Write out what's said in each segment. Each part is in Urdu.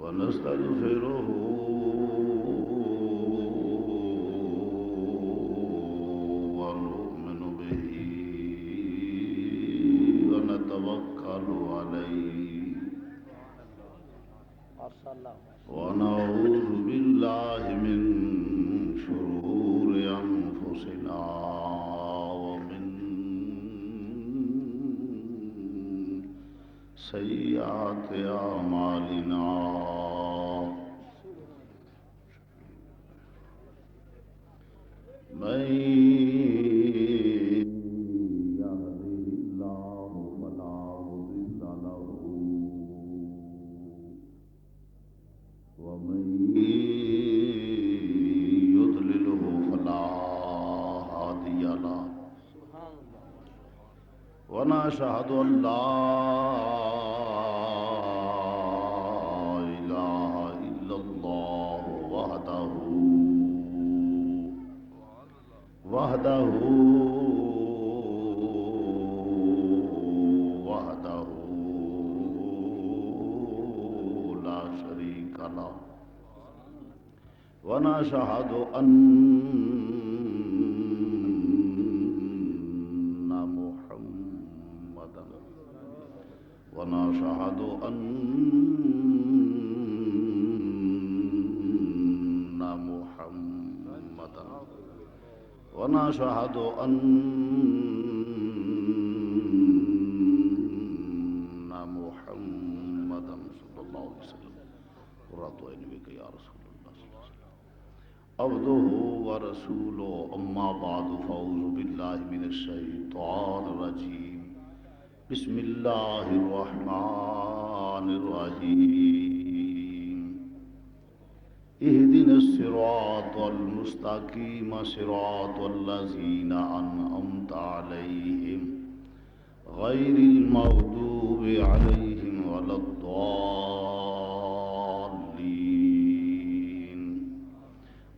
ونستغفره ونؤمن به ونتوكل عليه ونعوذ بالله من شرور أنفسنا ومن سيئات أعمالنا من يهده الله فلا مضل له ومن يضلله فلا هادي له ونشهد أن لا إله إلا الله وحده لا شريك له ونشهد أن محمدا ونشهد أن محمدا ونشهد أن محمدا صلى الله عليه وسلم قرة عين بك يا رسول الله صلى الله عليه وسلم عبده ورسوله أما بعد فأعوذ بالله من الشيطان الرجيم بسم الله الرحمن الرحيم اهدنا الصراط المستقيم صراط الذين أنعمت عليهم غير المغضوب عليهم ولا الضالين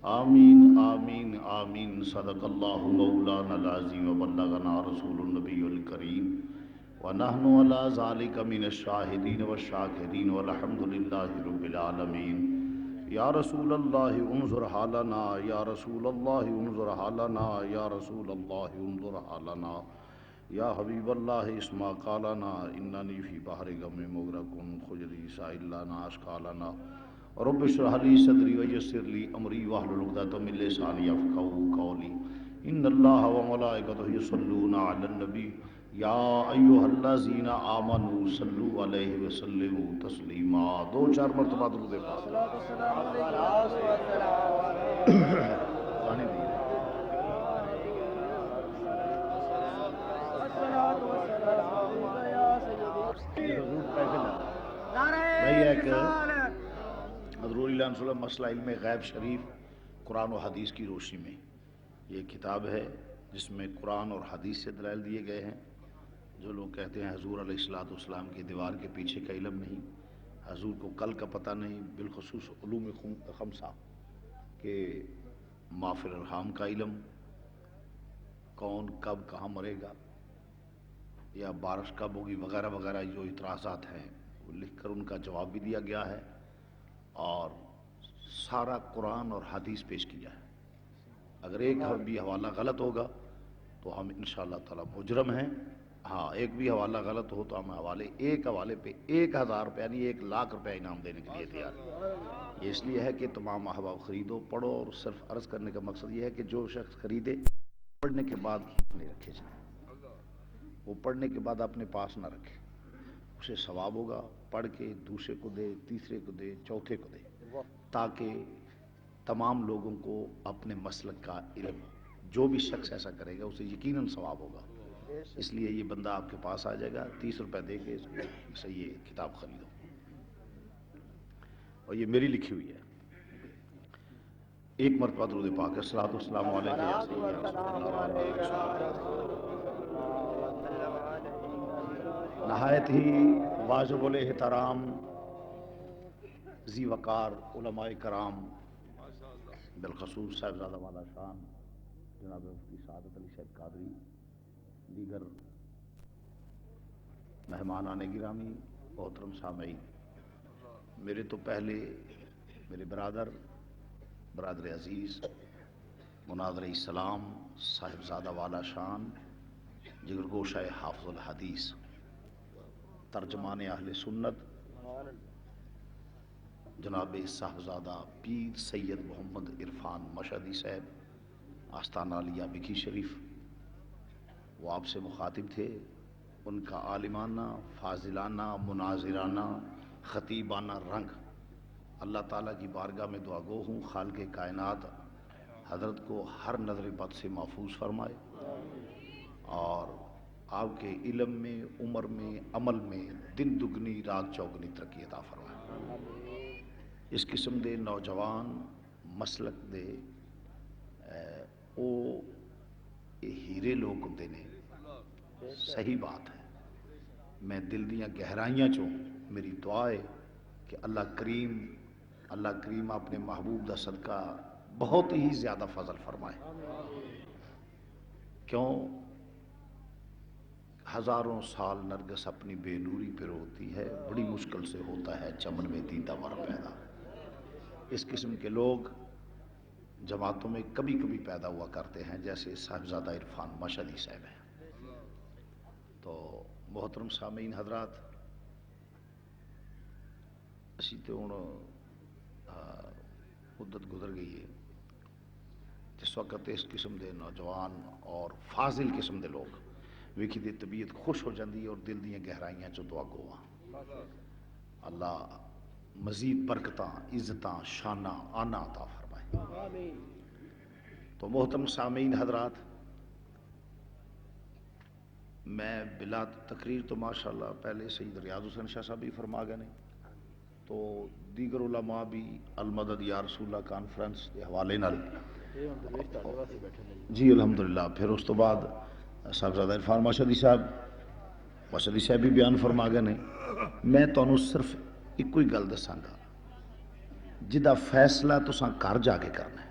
آمين آمين آمين صدق الله مولانا العظيم وبلغنا رسول النبي الكريم ونحن على ذلك من الشاهدين والشاكرين والحمد لله رب العالمين یا رسول اللہ انظر حالنا یا رسول اللہ انظر حالنا یا رسول اللہ انظر حالنا یا حبیب اللہ اسمع قالنا اننی فی بحر غم مغرق خجلی سائل لنا اشکالنا رب اشرح لی صدری ویسر لی امری واحلل عقدۃ من لسانی یفقهوا قولی ان اللہ وملائکتہ یصلون علی النبی یا ایھا الذین آمنوا صلوا علیہ وسلموا تسلیما دو چار مرتبہ درود پاک حضور علیہ وسلم مسئلہ علم غیب شریف قرآن و حدیث کی روشنی میں یہ کتاب ہے جس میں قرآن اور حدیث سے دلائل دیے گئے ہیں. جو لوگ کہتے ہیں حضور علیہ الصلوۃ والسلام کی دیوار کے پیچھے کا علم نہیں، حضور کو کل کا پتہ نہیں، بالخصوص علوم خمسہ کہ ما فی الارحام کا علم، کون کب کہاں مرے گا یا بارش کب ہوگی وغیرہ وغیرہ جو اعتراضات ہیں وہ لکھ کر ان کا جواب بھی دیا گیا ہے اور سارا قرآن اور حدیث پیش کیا ہے. اگر ایک بھی حوالہ غلط ہوگا تو ہم انشاءاللہ تعالی مجرم ہیں. ہاں ایک بھی حوالہ غلط ہو تو ہم ایک حوالے پہ 1000 روپے یعنی 1,00,000 روپے انعام دینے کے لیے تیار ہیں. یہ اس لیے ہے کہ تمام احباب خریدو پڑھو، اور صرف عرض کرنے کا مقصد یہ ہے کہ جو شخص خریدے پڑھنے کے بعد نہیں رکھے جائیں، وہ پڑھنے کے بعد اپنے پاس نہ رکھے، اسے ثواب ہوگا، پڑھ کے دوسرے کو دے، تیسرے کو دے، چوتھے کو دے، تاکہ تمام لوگوں کو اپنے مسلک کا علم ہو. جو بھی شخص ایسا کرے گا اسے یقیناً ثواب ہوگا. اس لیے یہ بندہ آپ کے پاس آ جائے گا، 30 روپے دے کے سے یہ کتاب خریدو، اور یہ میری لکھی ہوئی ہے. ایک مرتبہ درود پاک ہے. الصلوۃ والسلام علیکم یا سیدی یا رسول اللہ. نہایت ہی واجب الاحترام ذی وقار علماء کرام، بالخصوص صاحبزادہ والا شان جناب مفتی سعادت علی شیخ قادری، دیگر مہمانان گرامی، محترم سامعین، میرے تو پہلے میرے برادر عزیز مناظر اسلام صاحبزادہ والا شان جگرگوشہ حافظ الحدیث ترجمان اہل سنت جناب صاحبزادہ پیر سید محمد عرفان مشہدی صاحب آستانہ علیہ بکھی شریف، وہ آپ سے مخاطب تھے. ان کا عالمانہ، فاضلانہ، مناظرانہ، خطیبانہ رنگ اللہ تعالیٰ کی بارگاہ میں دعا گو ہوں خالق کائنات حضرت کو ہر نظر بد سے محفوظ فرمائے اور آپ کے علم میں، عمر میں، عمل میں دن دگنی رات چوگنی ترقی عطا فرمائے. اس قسم دے نوجوان مسلک دے او ہیرے لوگ ہوتے نے. صحیح بات ہے. میں دل دیاں گہرائیاں چوں میری دعا ہے کہ اللہ کریم اپنے محبوب دا صدقہ بہت ہی زیادہ فضل فرمائے. کیوں؟ ہزاروں سال نرگس اپنی بے نوری پہ روتی ہے، بڑی مشکل سے ہوتا ہے چمن میں دیدہ ور پیدا. اس قسم کے لوگ جماعتوں میں کبھی کبھی پیدا ہوا کرتے ہیں، جیسے صاحبزادہ عرفان مشہدی صاحب ہیں. تو محترم سامعین حضرات، اسی تو ہوں مدت گزر گئی ہے جس وقت اس قسم دے نوجوان اور فاضل قسم دے لوگ ویکھی دی طبیعت خوش ہو جاندی ہے اور دل دیاں گہرائیاں چوں دعا گو ہاں. اللہ مزید برکتاں، عزتاں، شاناں، آنا عطا فرمائے. تو محترم سامعین حضرات، میں بلا تقریر تو ماشاءاللہ پہلے سید ریاض حسین شاہ صاحب بھی فرما گئے ہیں، تو دیگر علماء بھی المدد یا رسول اللہ کانفرنس کے حوالے نال جی الحمدللہ. پھر اس تو بعد صاحبزادہ عرفان مشہدی صاحب بھی بیان فرما گئے ہیں. میں تانوں صرف ایک کوئی گل دساں گا جدا فیصلہ تساں گھر جا کے کرنا ہے.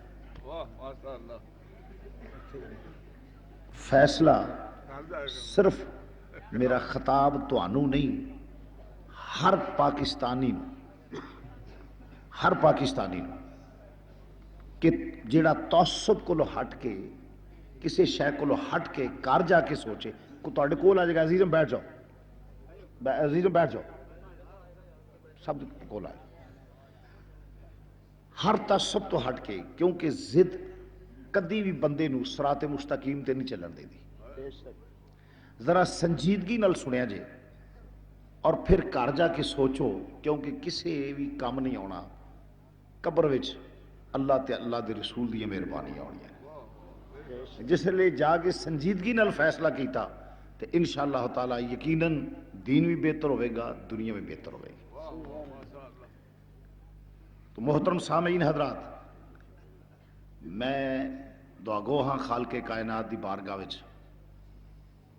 فیصلہ صرف میرا خطاب تانوں نہیں، ہر پاکستانی کہ جیڑا تعصب کو ہٹ کے کسی شے کو ہٹ کے گھر جا کے سوچے. کو تہاڈے کول آ جائے گا عزیزم بیٹھ جاؤ سب کول آ جائے. ہر تعصب تو ہٹ کے، کیونکہ ضد کدی بھی بندے نو صراط مستقیم تے نہیں چلن دے دی. ذرا سنجیدگی نال سنیا جے اور پھر گھر جا کے سوچو، کیونکہ کسے بھی کم نہیں آنا. قبر وچ اللہ تے اللہ دے رسول دی مہربانی آنی ہے. جس لئے جا کے سنجیدگی نال فیصلہ کیتا تو انشاءاللہ تعالی یقیناً دین بھی بہتر ہوئے گا، دنیا بھی بہتر ہوئے گی. تو محترم سامعین حضرات، میں دعا گو ہاں خالق کائنات دی بارگاہ وچ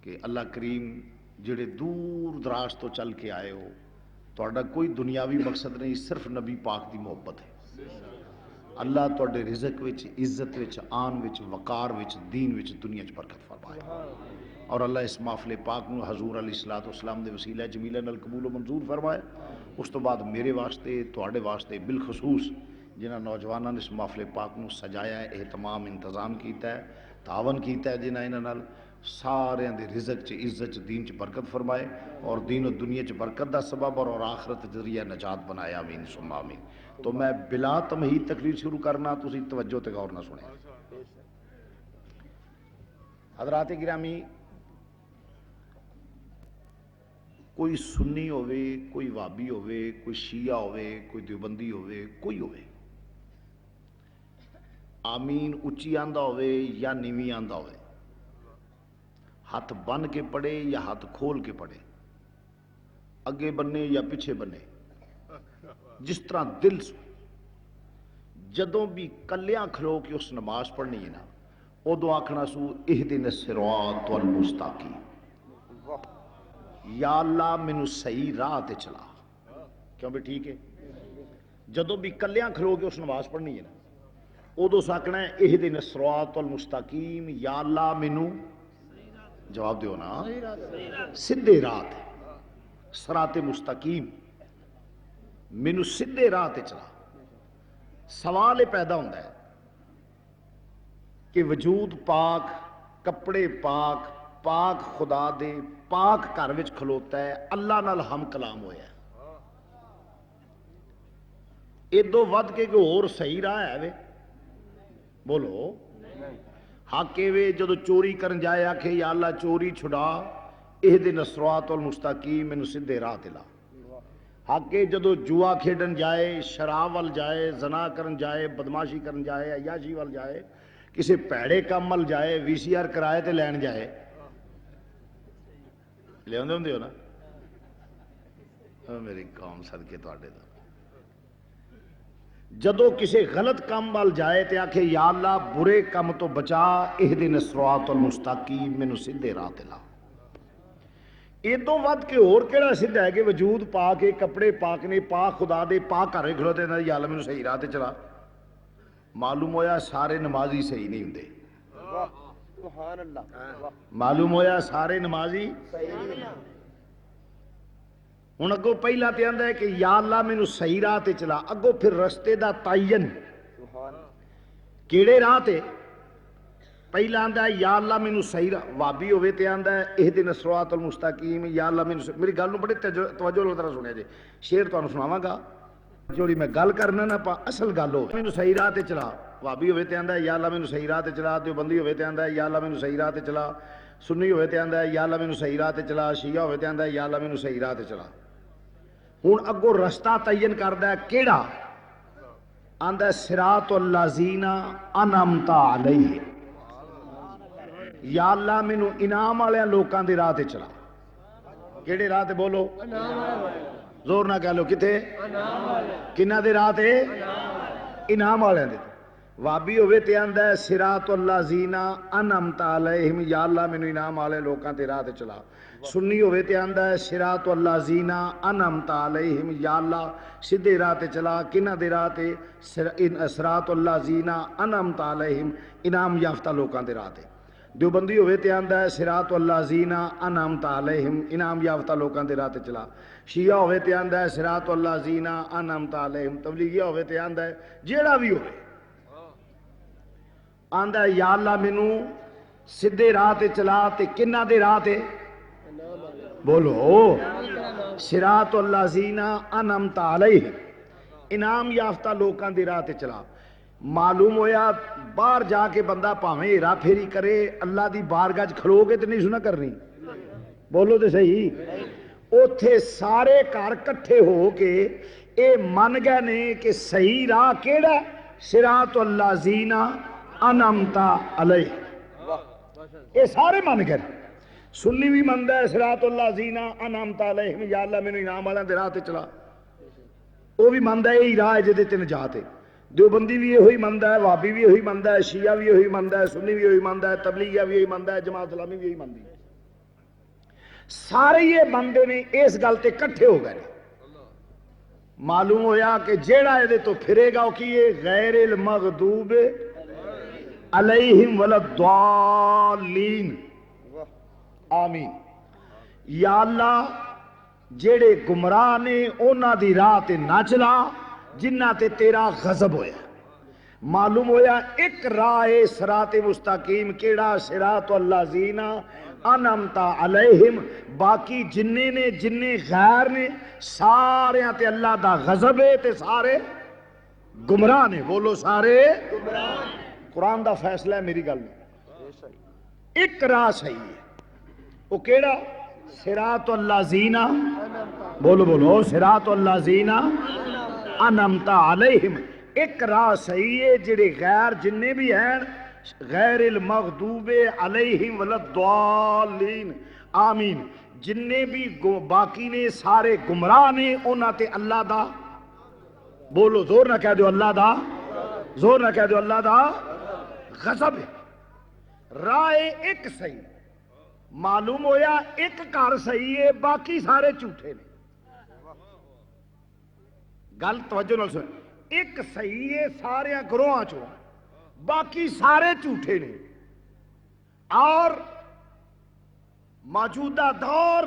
کہ اللہ کریم جڑے دور دراز تو چل کے آئے ہو، تہاڈا کوئی دنیاوی مقصد نہیں، صرف نبی پاک دی محبت ہے. اللہ تہاڈے رزق وچ، عزت وچ، آن وچ، وقار وچ، دین وچ، دنیا وچ برکت فرمائے. اور اللہ اس محفل پاک نو حضور علیہ الصلوۃ والسلام دے وسیلہ جمیلہ نال قبول و منظور فرمائے. اس تو بعد میرے واسطے، تہاڈے واسطے بالخصوص جنہاں نوجوانوں نے اس محفل پاک نو سجایا ہے، اہتمام انتظام کیتا ہے، تعاون کیتا ہے جنہاں انہاں نال، سارے دے رزق چ، عزت چ، دین چ برکت فرمائے اور دین و دنیا چ برکت دا سبب اور آخرت ذریعہ نجات بنائے. آمین ثم آمین. تو میں بلا تمہید تقریر شروع کرنا، تسی توجہ تے غور نہ سنیں. حضرات گرامی، کوئی سنی ہوئے، کوئی وابی ہوئے، کوئی شیعہ ہوئے، کوئی دیوبندی ہوئے، کوئی ہوئے، آمین اچھی آندہ ہوئے یا نیوی آندہ ہوئے، ہاتھ بن کے پڑے یا ہاتھ کھول کے پڑے، اگے بنے یا پیچھے بنے، جس طرح دل سو، جدوں بھی کلیاں کھلو کے اس نماز پڑھنی ہے نا، ادو آکھنا سو اہدنا الصراط المستقیم، یا اللہ مینوں صحیح راہ تے چلا. کیوں بھی ٹھیک ہے؟ جدوں بھی کلیاں کھلو کے اس نماز پڑھنی ہے نا، ادو ساکھنا ہے اہدنا الصراط المستقیم، یا اللہ مینوں، جواب دیو نا، سدھے راہ تے، صراط مستقیم. مینوں سیدھے راہ تے چلا. سوال یہ پیدا ہوتا ہے کہ وجود پاک، کپڑے پاک، پاک خدا دے پاک گھر وچ کھلوتا ہے، اللہ نال ہم کلام ہویا ہے. ادو ود کے کوئی اور صحیح راہ ہے وے؟ بولو. حق وے جدو چوری کرن جائے آکھے یا اللہ چوری چھڑا، اہدنا الصراط المستقیم، مینوں سیدھے راہ تے لا. حق جدو جوا کھیڈن جائے، شراب وال جائے، زنا کرن جائے، بدماشی کرن جائے، عیاشی وال جائے، کسی پیڑے کام وال جائے، وی سی آر کرائے تے لین جائے، لے ہوندے ہو نا. میری قوم صدقے تواڈے دا. جدو کسی غلط کام وال جائے تے آکھے یا اللہ برے کام تو بچا، اہدنا الصراط المستقیم، مینوں سیدھے راہ تے لا. ادو ود کے اور کیڑا سیدھا ہے کہ وجود پاک ہے، کپڑے پاک نے، پاک خدا دے پاک گھر کھلوتے ہیں، یا اللہ مینوں صحیح راہ تے چلا. معلوم ہویا سارے نمازی صحیح نہیں ہوندے. سبحان اللہ. معلوم ہویا سارے نمازی. ہن اگوں پہلا تے آندا ہے کہ یا اللہ مینوں صحیح راہ تے چلا. اگوں پھر رستے دا تعین کیڑے راہ تے؟ پہلا آندا ہے یا اللہ مینوں صحیح راہ. وابی ہوے تے آندا ہے اہدنا الصراط المستقیم، یا اللہ مینوں. میری گل نوں بڑے توجہ نال ذرا سنیا جی. شعر تانوں سناواں گا، جوڑی میں گل کرنا نا پا اصل گل ہو. مینوں صحیح راہ تے چلا. وابی ہوے تے آندا ہے یا اللہ مینوں صحیح راہ تے چلا. دیوبندی ہوے تے آندا ہے یا اللہ مینوں صحیح راہ تے چلا. سنی ہوے تے آندا ہے یا اللہ مینوں صحیح راہ تے چلا. شیعہ ہوے تے آندا ہے یا اللہ مینوں صحیح راہ تے چلا. ہن اگوں رستہ تعین کردا ہے کیڑا؟ آندا ہے صراط الذین انعمت علیہم. یا اللہ مینوں انعام والے لوکاں دے راہ تے چلا. کیڑے راہ تے بولو؟ زور نہ کہہ لو کتے؟ کنہ دے راہ تے؟ انعام والے دے. وابی ہوے تے آندا ہے صراط الذین انعمت علیہم، یا اللہ مینوں انعام والے لوکاں دے راہ تے چلا. سنی ہوے تے آندا ہے صراط الذین انعمت علیہم، یا اللہ سیدھے راہ تے چلا. کنہ دے راہ تے؟ صراط الذین انعمت علیہم، انعام یافتہ لوکاں دے راہ تے. دیوبندی ہوے تے آندا ہے صراط الذین انعمت علیہم، انعام یافتہ لوکاں دے راہ تے چلا. شیعہ ہوے تے آندا ہے صراط الذین انعمت علیہم. تبلیغیہ ہوے تے آندا ہے جیڑا بھی ہوے آندا ہے یا اللہ مینوں سیدھے راہ تے چلا. تے کنہ دے راہ تے؟ بولو. صراط الذین انعمت علیہم، انعام یافتہ لوکاں دے راہ تے چلا. معلوم ہویا باہر جا کے بندہ پاویں ہیرا پھیری کرے، اللہ دی بارگاہ وچ کھلو گے تے نہیں سنا کرنی. بولو تے صحیح. اوتھے سارے گھر کٹھے ہو کے اے من گئے نے کہ صحیح راہ کیڑا ہے؟ صراط الذین انعمت علیہم. اے سارے من گئے. سنی بھی مندا ہے صراط الذین انعمت علیہم، یا اللہ مینوں انعام والیاں دے راہ تے چلا. وہ بھی مندا ہے یہی راہ ہے جہدے تے نجات ہے. دیوبندی بھی یہی مندا ہے، وابی بھی یہی مندا ہے، شیعہ بھی یہی مندا ہے، سنی بھی یہی مندا ہے، تبلیغیہ بھی یہی مندا ہے، جماعت اسلامی بھی یہی مندی ہے. سارے یہ بندے نے اس گل تے کٹھے ہو گئے. معلوم ہویا کہ جیڑا یہ تو پھرے گا وہ کی غیر المغضوب علیہم ولا الضالین. آمین. یا اللہ جیڑے گمراہ نے انہاں دی راہ تے نہ چلا جنہ تے تیرا غضب ہویا. معلوم ہویا ایک راہ صراط مستقیم کیڑا؟ صراط الذین انعمت علیہم. باقی جننے نے جننے غیر نے سارے تے اللہ دا غضب ہے تے سارے گمراہ نے. بولو سارے گمراہ. قرآن دا فیصلہ ہے، میری گل نہیں. ایک راہ صحیح ہے، وہ کیڑا؟ صراط الذین. بولو بولو صراط الذین انعمت علیہم. ایک راہ صحیح ہے جڑے غیر جننے بھی ہیں غیر المغضوب علیہم ولا الضالین. آمین. جننے بھی باقی نے سارے گمراہ نے انہاں تے اللہ دا. بولو زور نہ کہہ دو اللہ دا. زور نہ کہہ دو اللہ دا غضب ہے. راہ ایک صحیح. معلوم ہویا ایک گھر صحیح ہے باقی سارے جھوٹے نے. گل توجہ نال سن. ایک صحیح ہے سارے گروہاں چوں، باقی سارے جھوٹے نے. اور موجودہ دور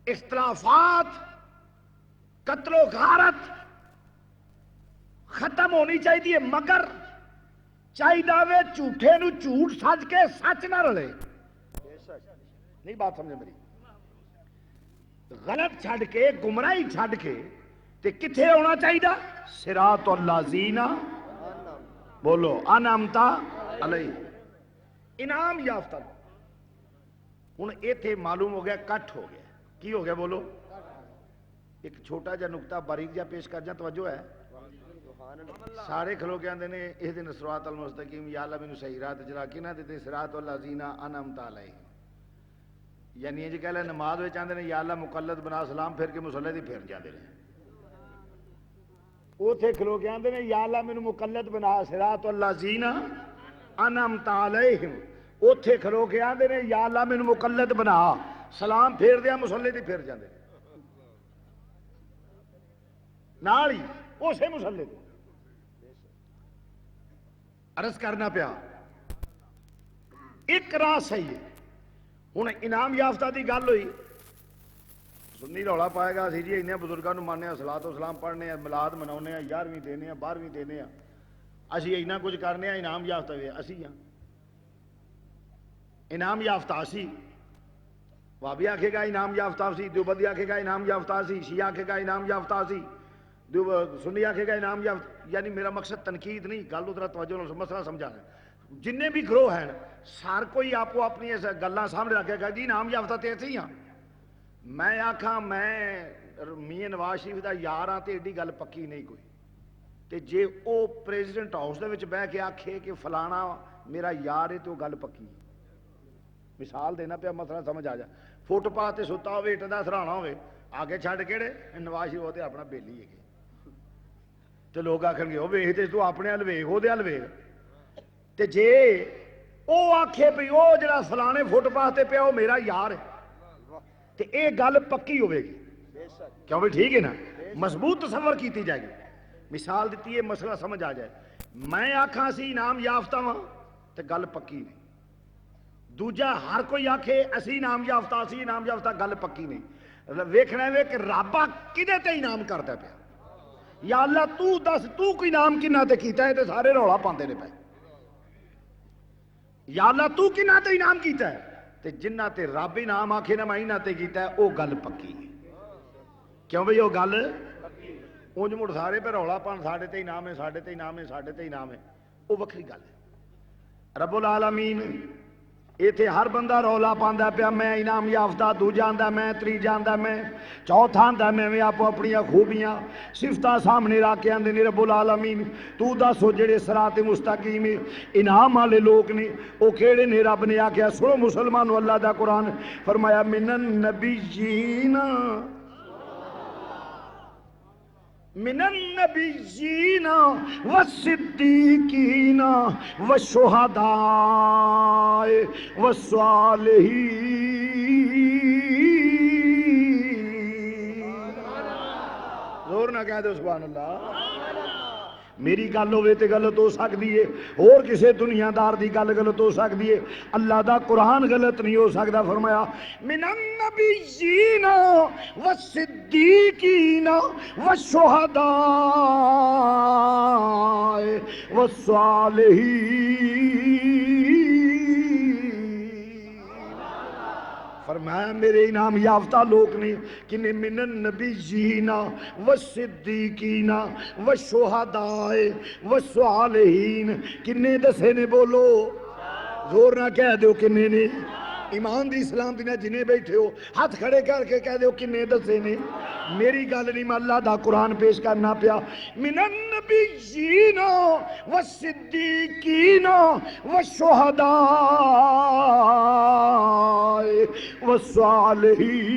اختلافات قتل و غارت ختم ہونی چاہیے، مگر چاہیے جھوٹے نو جھوٹ سج کے سچ نہ رلے. نہیں بات سمجھے میری؟ غلط چھڈ کے گمراہی چھڈ کے تے کتھے ہونا چاہیے؟ صراط الذین بولو انعمت علیہ، انعام یافتہ. ہوں ایتھے معلوم ہو گیا کٹ ہو گیا. کی ہو گیا بولو؟ ایک چھوٹا جا نقطہ باریک جا پیش کر جا، توجہ ہے. سارے کھلو کے آندے نے اہدنا الصراط المستقیم، یا اللہ مینوں صحیح راہ تے چلا. کنا تے صراط الذین انعمت علیہم. یعنی یہ کہہ لے نماز وچ آندے نے یا اللہ مقلد بنا، سلام پھر کے مصلی دی پھر جاندے نے. اوتھے کھلو کے آندے نے یا اللہ مینوں مقلد بنا، صراط الذین انعمت علیہم. اوتھے کھلو کے آندے نے یا اللہ مینوں مقلد بنا، سلام پھیر دیا مصلی دی پھر جاندے نے. نال ہی اسے مصلی دی عرض کرنا پیا. ایک راہ صحیح ہے. ہوں انعام یافتہ کی گل ہوئی، سنی رولا پائے گا اسی جی ان بزرگوں ماننے، صلاۃ و سلام پڑھنے، ملاد مناؤنے، 11ویں دینے، 12ویں دینے، اسی اینا کچھ کرنے، انعام یافتہ اسی ہاں. انعام یافتہ اسی. بھابی آکھے گا انعام یافتہ سی، دیوبندی آکھے گا انعام یافتہ سی، شیعہ آکھے گا انعام یافتہ سی، سنی آکھے گا انعام یافتہ. یعنی میرا مقصد تنقید نہیں، گل ادھر توجہ مسئلہ سمجھانا. جن بھی گروہ ہیں سار کوئی آپ کو اپنی گلاں سامنے رکھے گا جی انعام یافتہ تے اسی ہاں. میں آکھاں میں میاں نواز شریف دا یار ہاں تے ایڈی گل پکی نہیں کوئی. تے جے او پریزیڈنٹ ہاؤس دے وچ بہ کے آکھے کہ فلانا میرا یار ہے تو گل پکی. مثال دینا پیا مسئلہ سمجھ آ جائے. فٹ پاتھ تے ستا ہوے اٹ دا سراہنا ہوے آگے چھڈ کیڑے نواز شریف تے اپنا بیلی ہے تے لوگ آکھن گے او ویکھ تے تو اپنے ال ویکھ او دے ال ویکھ. تے جے او آکھے بھی او جڑا فلانے فٹ پاتھ تے پیا او میرا یار ہے تے اے گل پکی ہوے گی. کیوں بھی ٹھیک ہے نا؟ مضبوط تصور کیتی جائے گی. مثال دیتی ہے مسئلہ سمجھ آ جائے. میں آکھاں سی انعام یافتہ ہاں تے گل پکی نہیں. دوجا ہر کوئی آکھے اسی انعام یافتہ، اسی انعام یافتہ، گل پکی نہیں. ویکھنا ہے کہ رب کدے تے انعام کردا پیا. یا اللہ تو دس تو کوئی انعام کنہ تے کیتا ہے تے سارے رولا پاندے نے پے. یا اللہ تو کنہ تے انعام کیتا ہے تے جنہ تے رب انعام آکھے نا میں انہاں تے کیتا ہے او گل پکی ہے. کیوں بھئی او گل اونج مڑ سارے پہ رولا پان ساڈے تے انعام ہے، ساڈے تے انعام ہے، ساڈے تے انعام ہے، او وکھری گل ہے. رب العالمین ایتھے ہر بندہ رولا پاندا پیا میں انعام یافتہ، دوجا آندا میں، تیجا آندا میں، چوتھا آندا میں آپ اپنی خوبیاں صفتاں سامنے رکھ کے آندے نے رب العالمین تو دسو جڑے صراط مستقیم انعام والے لوگ نے او کیڑے نے؟ رب نے آکھیا سنو مسلمانوں اللہ دا قرآن فرمایا من النبیین من النبیین والصدیقین والشہداء والصالحین. زور نہ کہہ دو سبحان اللہ. میری گل ہوے تے غلط ہو سکتی ہے، اور کسے دنیا دار دی گل غلط ہو سکتی ہے، اللہ دا قرآن غلط نہیں ہو سکتا. فرمایا من النبیین والصدیقین والشہداء والصالحین. فرمایا میرے انعام یافتہ لوگ نے کنے من النبیین والصدیقین والشہداء والصالحین. کنے دسے نے بولو؟ زور نہ کہہ دو کنے نے. ایمان دی اسلام دی جنے بیٹھے ہو ہاتھ کھڑے کر کے کہہ دو کنے دسے نے. میری گل نہیں، میں اللہ دا قرآن پیش کرنا پیا. من النبیین والصدیقین والشہداء والصالحین.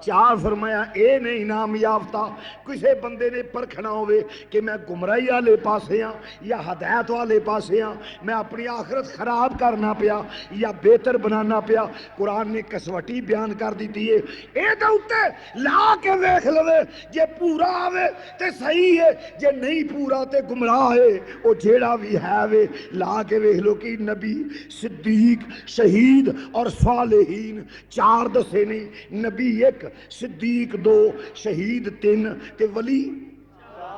چار فرمایا اے نے انعام یافتہ کسے بندے نے پرکھنا ہوئے کہ میں گمراہی والے پاسے ہاں یا ہدایت والے پاسے ہاں، میں اپنی آخرت خراب کرنا پیا یا بہتر بنانا پیا، قرآن نے کسوٹی بیان کر دیتی ہے اے دے اوتے لا کے ویکھ لوے، جے پورا آوے تے صحیح ہے، جے نہیں پورا تے گمراہ ہے، او جیڑا بھی ہے وے لا کے ویکھ لو کہ نبی صدیق شہید اور صالحین چار دسے نہیں، نبی ایک، صدیق دو، شہید تین تے ولی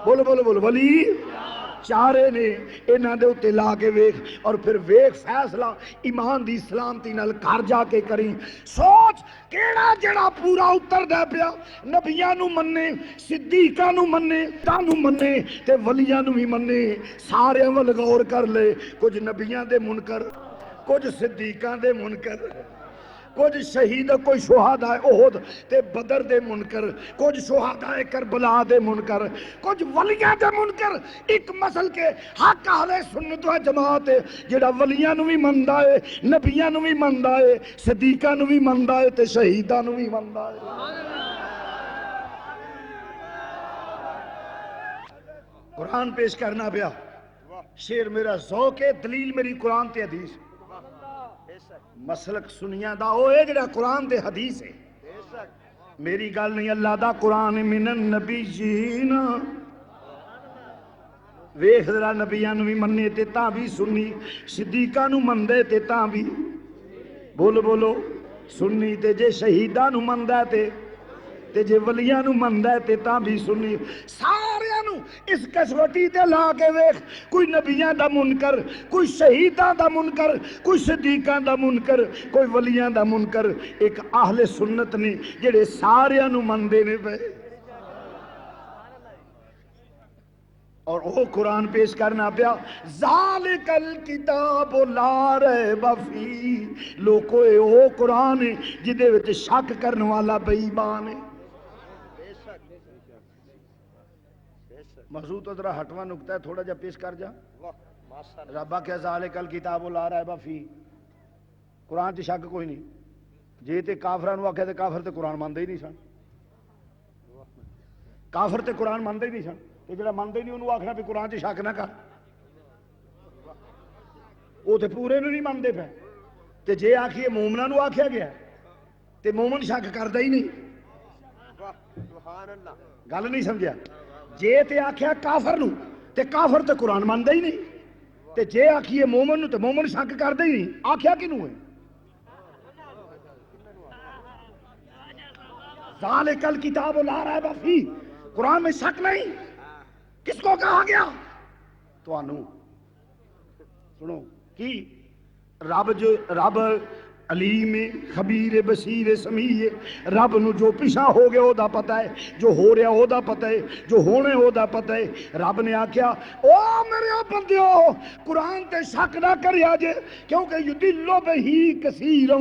بولو بولو بولو ولی چارے نے، انہاں دے اوتے لا کے ویکھ اور پھر ویکھ فیصلہ ایمان دی سلامتی نال گھر جا کے کریں، سوچ کیڑا جڑا پورا اتر دے پیا، نبیاں نو مننے، صدیقاں نو مننے، تانوں مننے تے ولیاں نو بھی مننے، سارے ول غور کر لے، کچھ نبیاں دے منکر، کچھ صدیقاں دے منکر، کچھ شہید کوئی شہداء احد تے بدر دے منکر، کچھ شہداء کربلا دے منکر، کچھ ولیاں دے منکر، ایک مسل کے حق اہل سنت و جماعت ہے جڑا ولیاں نو بھی مندا ہے، نبیاں نو بھی مندا ہے، صدیقاں نو بھی مندا ہے تے شہیداں نو بھی مندا ہے۔ قرآن پیش کرنا پیا، شیر میرا ذوق ہے، دلیل میری قرآن تے حدیث، مسلک سنیاں دا او ہے جڑا قرآن تے حدیث ہے، میری گل نہیں، اللہ دا قرآن من النبیین، ویکھ ذرا نبیاں نو بھی مننے تے تاں بھی سنی، صدیقاں نو مندے تے تاں بھی بولو بولو سنی، تے جے شہیداں نو مندا تے جے ولیاں نو مندا تے تاں بھی سنی، ساریاں نو اس کسوٹی تے لا کے ویکھ، کوئی نبیاں دا منکر، کوئی شہیداں دا منکر، کوئی صدیقاں دا منکر، کوئی ولیاں دا منکر، ایک اہل سنت نے جڑے ساریاں نو مندے نے پے، اور وہ قرآن پیش کرنا پیا، ذالک الکتاب لا ریب فیہ، لوکو اے وہ قرآن ہے جدے وچ شک کرن والا بے ایمان ہے۔ موضوع تو ذرا ہٹواں نکتا ہے، تھوڑا جا پیش کر جا، ربا کیا ذالک الکتاب لا ریب فیہ، قرآن تے شک کوئی نہیں، جے تے کافراں نو آکھے تے کافر تے قرآن مانتے ہی نہیں سن، کافر تے قرآن مانتے ہی نہیں سن، تے جڑا مانتے ہی نہیں انہوں آکھنا بھی قرآن تے شک نہ کر، وہ تے پورے نو نہیں مانتے پے، تے جے آکھیے مومناں نو آکھیا گیا تے مومن شک کردا ہی نہیں، گل نہیں سمجھا، جے تے آکھیا کافر نو تے کافر تے قرآن ماندا ہی نہیں، تے جے آکھیے مومن نو تے مومن شک کردا ہی نہیں، آکھیا کنوں ہے؟ ذالک الکتاب لا ریب فیہ، قرآن میں شک نہیں، کس کو کہا گیا؟ تو انو سنو کی رب علیم خبیر بصیر سمیع، رب نو جو پیچھا ہو گیا او دا پتہ ہے، جو ہو رہا او دا پتہ ہے، جو ہونے او دا پتہ ہے، رب نے آکھیا او میرے بندیو قرآن تے شک نہ کریا جے، کیونکہ یدل بہ کثیرا و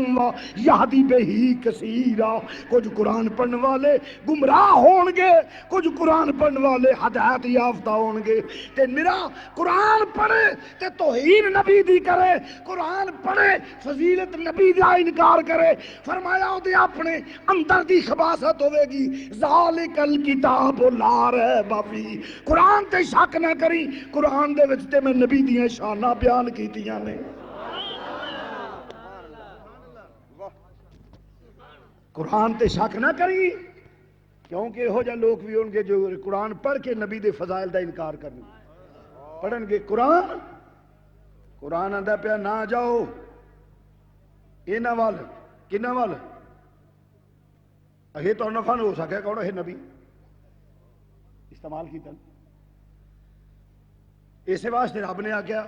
یہدی بہ کثیرا، کچھ قرآن پڑھنے والے گمراہ ہون گے، کچھ قرآن پڑھنے والے ہدایت یافتہ ہون گے، تے میرا قرآن پڑھے تے توہین نبی دی کرے، قرآن پڑھے فضیلت نبی دا انکار کرے، فرمایا او دے اپنے اندر دی خباثت ہوے گی، ذالک الکتاب لا ریب فیہ، قرآن تے شک نہ کری، قرآن دے وچ تے میں نبی دیاں شاناں بیان کیتیاں نے، قرآن تے شک نہ کری، کیونکہ ہو جا لوگ بھی ہون گے جو قرآن پڑھ کے نبی دے فضائل دا انکار کرنے، پڑھن گے قرآن آندا پیا نہ جاؤ انہاں وال، کنہاں وال؟ اگے تو نفع نہ ہو سکے کون ہے نبی استعمال کیتا، اس واسطے رب نے آکھیا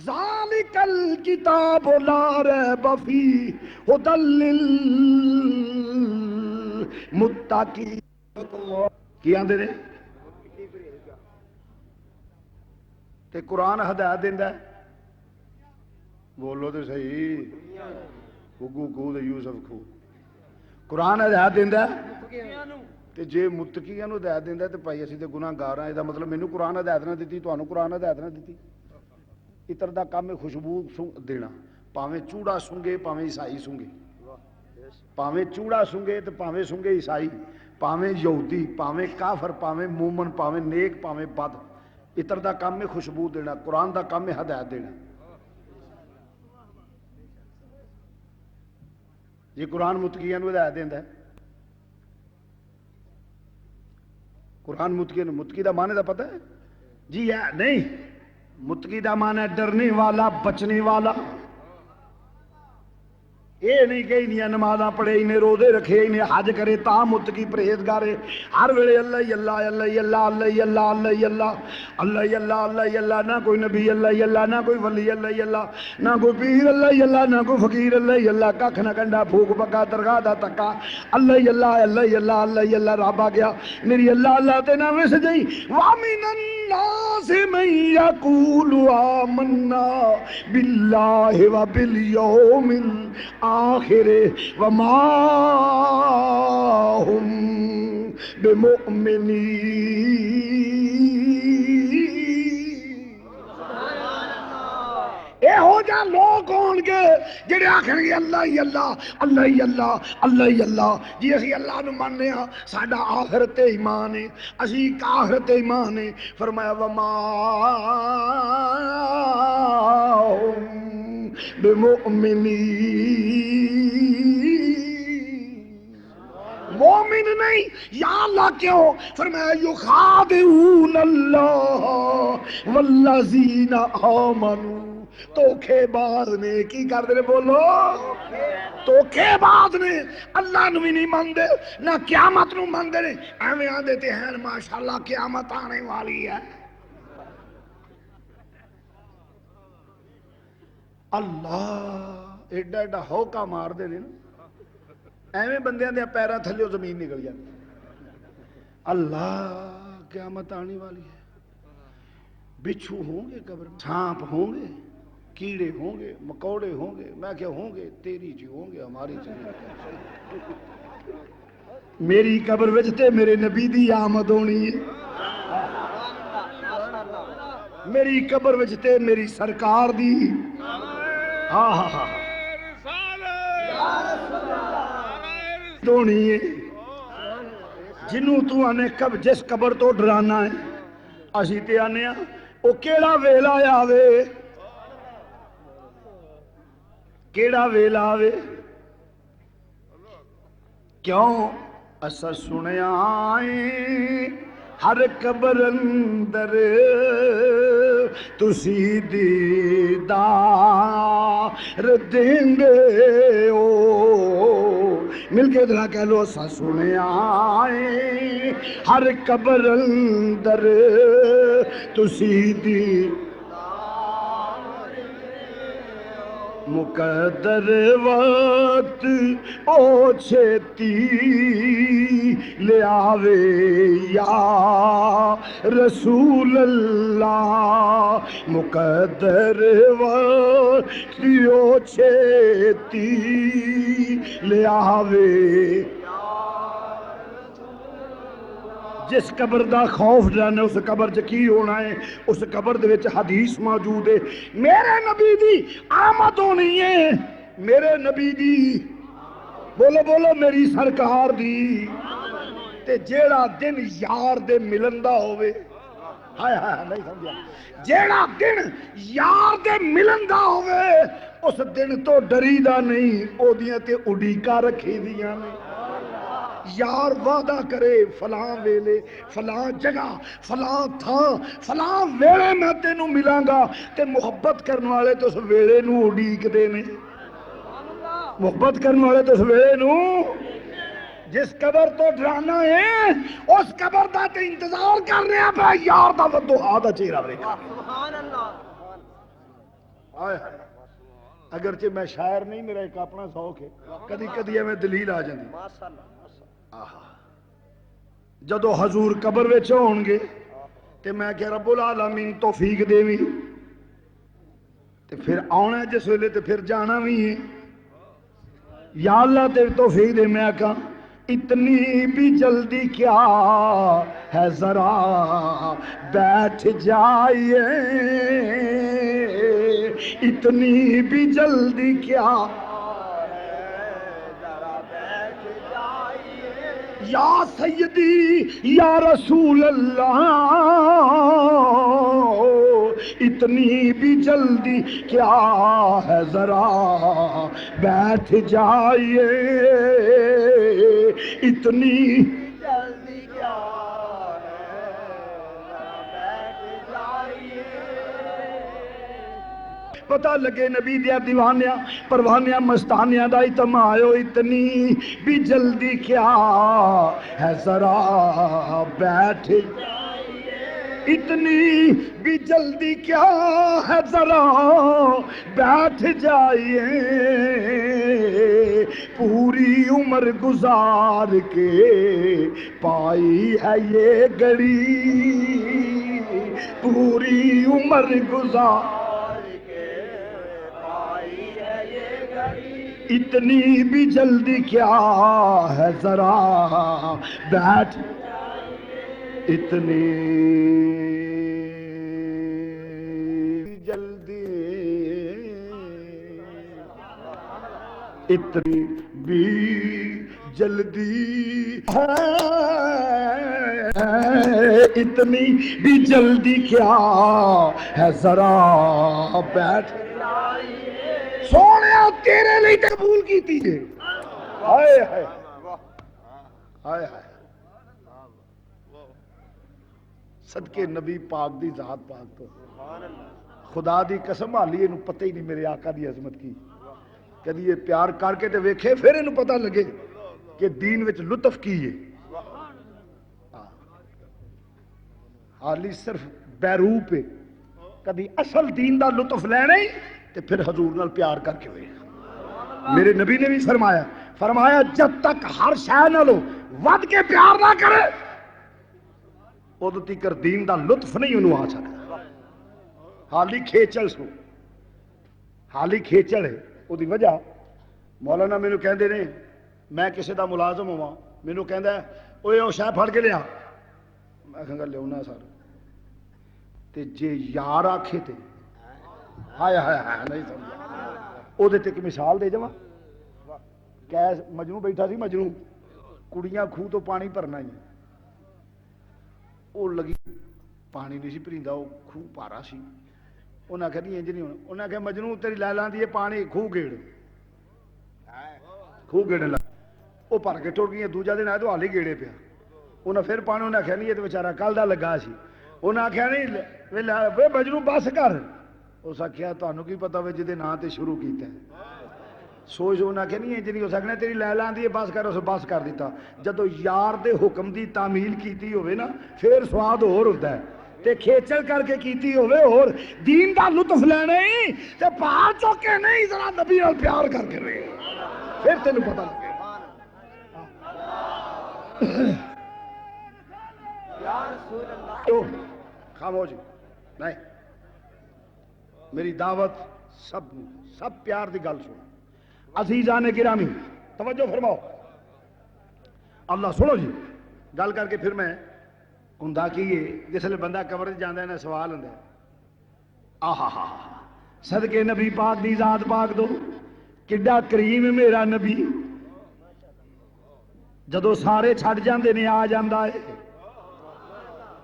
ذالک الکتاب لا ریب فیہ ھدی للمتقین، کی آندے نے تے قرآن ہدایت دیندا ہے، بولو تے صحیح، گگو کو تے یوسف کو، قرآن ہدایت دیندا ہے تے جے متقیاں نو ہدایت دیندا ہے تے بھائی اسی تے گناہگار ہاں، دا مطلب مینوں قرآن ہدایت نہ دتی، تانوں قرآن ہدایت نہ دتی، عطر دا کام ہے خوشبو دینا، پاویں چوڑا سونگے پاویں عیسائی سونگے، ਭਾਵੇਂ ਚੂੜਾ ਸੁੰਗੇ ਤੇ ਭਾਵੇਂ ਸੁੰਗੇ ਈਸਾਈ, ਭਾਵੇਂ ਯਹੂਦੀ, ਭਾਵੇਂ ਕਾਫਰ, ਭਾਵੇਂ ਮੂਮਨ, ਭਾਵੇਂ ਨੇਕ, ਭਾਵੇਂ ਬਦ। ਇਤਰ ਦਾ ਕੰਮ ਹੈ ਖੁਸ਼ਬੂ ਦੇਣਾ, ਕੁਰਾਨ ਦਾ ਕੰਮ ਹੈ ਹਦਾਇਤ ਦੇਣਾ। یہ قرآن متقیاں نو ہدایت دیندا ہے۔ قرآن متقی، متقی دا معنی دا پتہ ہے جی؟ ہے نہیں، متقی دا معنی ہے ڈرنے والا، بچنے والا۔ یہ نہیں کہ انہیں نمازاں پڑھے، انہیں روزے رکھے، انہیں حج کرے تا متقی پرہیزگار ہے۔ ہر ویلے اللہ ہی اللہ، اللہ ہی اللہ، اللہ ہی اللہ، اللہ ہی اللہ، اللہ ہی اللہ، اللہ ہی اللہ، نہ کوئی نبی اللہ ہی اللہ، نہ کوئی ولی اللہ ہی اللہ، نہ کوئی پیر اللہ ہی اللہ، نہ کوئی فقیر اللہ ہی اللہ، ککھ نہ کنڈا پھوک پکا درگاہ دا تکا، اللہ ہی اللہ، اللہ ہی اللہ، اللہ ہی اللہ۔ رب آ گیا میری اللہ اللہ تے نہ وس جئی۔ وَمِنَ النَّاسِ مَن يَقُولُ آمَنَّا بِاللَّهِ وَبِالْيَوْمِ الْآخِرِ وَمَا هُمْ بِمُؤْمِنِينَ۔ اے ہو جا لوگ ہون گے جڑے آکھن گے اللہ ہی اللہ، اللہ ہی اللہ، اللہ ہی اللہ۔ جی اسی اللہ نو ماننے ہاں، ساڈا آخرت تے ایمان ہے، اسی آخرت تے ایمان ہے۔ فرمایا وما ہم بمؤمنین، مومن نہیں۔ یا اللہ کیوں؟ فرمایا یخادعون اللہ والذین آمنوا، دھوکھے باز نے کی کردے نے؟ بولو، دھوکھے باز نے، اللہ نو بھی نہیں مانتے نہ قیامت نو مانتے نے۔ ایویں آندے تے ہیں ماشاءاللہ قیامت آنے والی ہے۔ اللہ ایڈا ایڈا ہوکا مار دے نے نا، ایویں بندیاں دے پیراں تھلیوں زمین نکل جاتی۔ اللہ قیامت آنے والی ہے، بچھو ہوں گے قبر میں، سانپ ہوں گے، کیڑے ہوں گے، مکوڑے ہوں گے۔ میں کیا ہوں گے؟ تیری جی ہوں گے، ہماری جی نہیں۔ میری قبر وچ تے میرے نبی دی آمد ہونی ہے، میری قبر وچ تے میری سرکار دی ہاں ہاں ہاں ہونی ہے۔ جنوں تو آنے کب جس قبر تو ڈرانا ہے، اسی تے آنے ہاں او کیڑا ویلا آوے، کیڑا ویلا آوے۔ کیوں؟ اسا سنیا ہے ہر قبر اندر تسی دیدار دیندے ہو۔ مل کے ذرا کہہ لو، اسا سنیا ہے ہر قبر اندر تسی دیدار، مقدر وقت او چھتی لے آوے یا رسول اللہ، مقدر وقت او چھتی لے آوے۔ جس قبر دا خوف جانے اس قبر چ کی ہونا ہے، اس قبر دے وچ حدیث موجود ہے، میرے نبی دی آمد ہونی ہے، میرے نبی دی، بولو بولو میری سرکار دی۔ تے جیڑا دن یار دے ملن دا ہوئے، ہائے ہائے نہیں سمجھا، جیڑا دن یار دے ملن دا ہوئے اس دن تو ڈری دا نہیں، او دیاں تے اڈیکا رکھی دیاں نہیں۔ یار وعدہ کرے فلاں ویلے، فلاں جگہ، فلاں تھاں، فلاں ویلے میں تینوں ملاں گا، تے محبت کرنے والے تو اس ویلے نو اڈیک دے نے، محبت کرنے والے تو اس ویلے نو۔ جس قبر تو ڈرانا ہے اس قبر دا تے انتظار کر رہے ہیں پہ یار دا ودوہا دا چہرہ ویکھا۔ اگرچہ میں شاعر نہیں، میرا ایک اپنا شوق ہے، کدی کدی میں دلیل آ جاندی۔ جدو حضور قبر وچ ہون گے تے میں کہ رب العالمین توفیق دیویں، تے پھر آنا جس ویلے تے پھر جانا بھی ہے، یا اللہ تے توفیق دے۔ میں کہاں اتنی بھی جلدی کیا ہے، ذرا بیٹھ جائیے، اتنی بھی جلدی کیا، یا سیدی یا رسول اللہ اتنی بھی جلدی کیا ہے ذرا بیٹھ جائیے اتنی جلدی کیا بیٹھ جائیے پتہ لگے نبی دیا دیوانیاں پروانیاں مستانیاں دا اجتماع آئیو اتنی بھی جلدی کیا ہے ذرا بیٹھ اتنی بھی جلدی کیا ہے ذرا بیٹھ جائیے پوری عمر گزار کے پائی ہے یہ گھڑی پوری عمر گزار اتنی بھی جلدی کیا ہے ذرا بیٹھ اتنی جلدی اتنی بھی جلدی ہے اتنی بھی جلدی کیا ہے ذرا بیٹھ سونے تیرے لیے قبول کی تیجے ہائے ہائے ہائے ہائے صدقے نبی پاک دی ذات پاک تو خدا دی قسم حالی انہوں پتہ ہی نہیں میرے آقا دی عظمت کی کدی یہ پیار کر کے تے ویکھے پھر انہوں پتہ لگے کہ دین وچ لطف کی ہے حالی صرف بیرو پہ کدی اصل دین دا لطف لینے تے پھر حضور نال پیار کر کے ہوئے میرے نبی نے بھی فرمایا جب تک ہر شے نالوں ود کے پیار نہ کرے ادو تیکر دین دا لطف نہیں انہوں آ سکتا حالی کھیچل سو حالی کھیچل ہے وہ دی وجہ مولانا مینوں کہندے نے میں کسی دا ملازم ہوا مینوں کہندا ہے اوے او شے پھڑ کے لیا میں کہاں گا لیاونا سر تے جے یار آکھے تے ہائے ہائے ہائے نہیں سمجھا او دے تے ایک مثال دے جاواں کہ مجنوں بیٹھا سی مجنوں کڑیاں کھو تو پانی بھرنا ہی وہ لگی پانی نہیں سی پریندا وہ خوہ پارا سی انہاں کہ نہیں انج نہیں ہونا انہاں کہ مجنوں تیری لیلاں دی پانی خوہ گیڑ خوہ گیڑن لگ وہ بھر کے ٹر گئی دوجا دن آئے تو حالی گیڑے پیا انہاں پھر پانی انہاں کہ نہیں یہ تو بیچارہ کل دا لگا سی انہاں کہ نہیں وے مجنوں بس کر اس آخیا تانوں کی پتہ وے جدے ناں تے شروع کیتا ہے سوچ انہاں کہ نہیں انج نہیں ہو سکنا تیری لیلاں دی بس کر اس بس کر دیتا جدو یار دے حکم دی تعمیل کیتی ہوئے نا پھر سواد اور ہوتا ہے تے کھیچل کر کے کیتی ہوئے اور دین دا لطف لینے تے پہاڑ چوکے نہیں ذرا نبی نال پیار کر کے رہے پھر تینوں پتہ لگے یا رسول اللہ خاموش نہیں میری دعوت سب پیار دی گل سن عزیزان گرامی توجہ فرماؤ اللہ سنو جی گل کر کے پھر میں ہوندا کی جس لئے بندہ قبر جاندہ ہے نا سوال ہوندا ہے آہا ہا صدقے نبی پاک دی ذات پاک دو کڈا کریم میرا نبی جدو سارے چھڑ جاندے نے آ جاندا ہے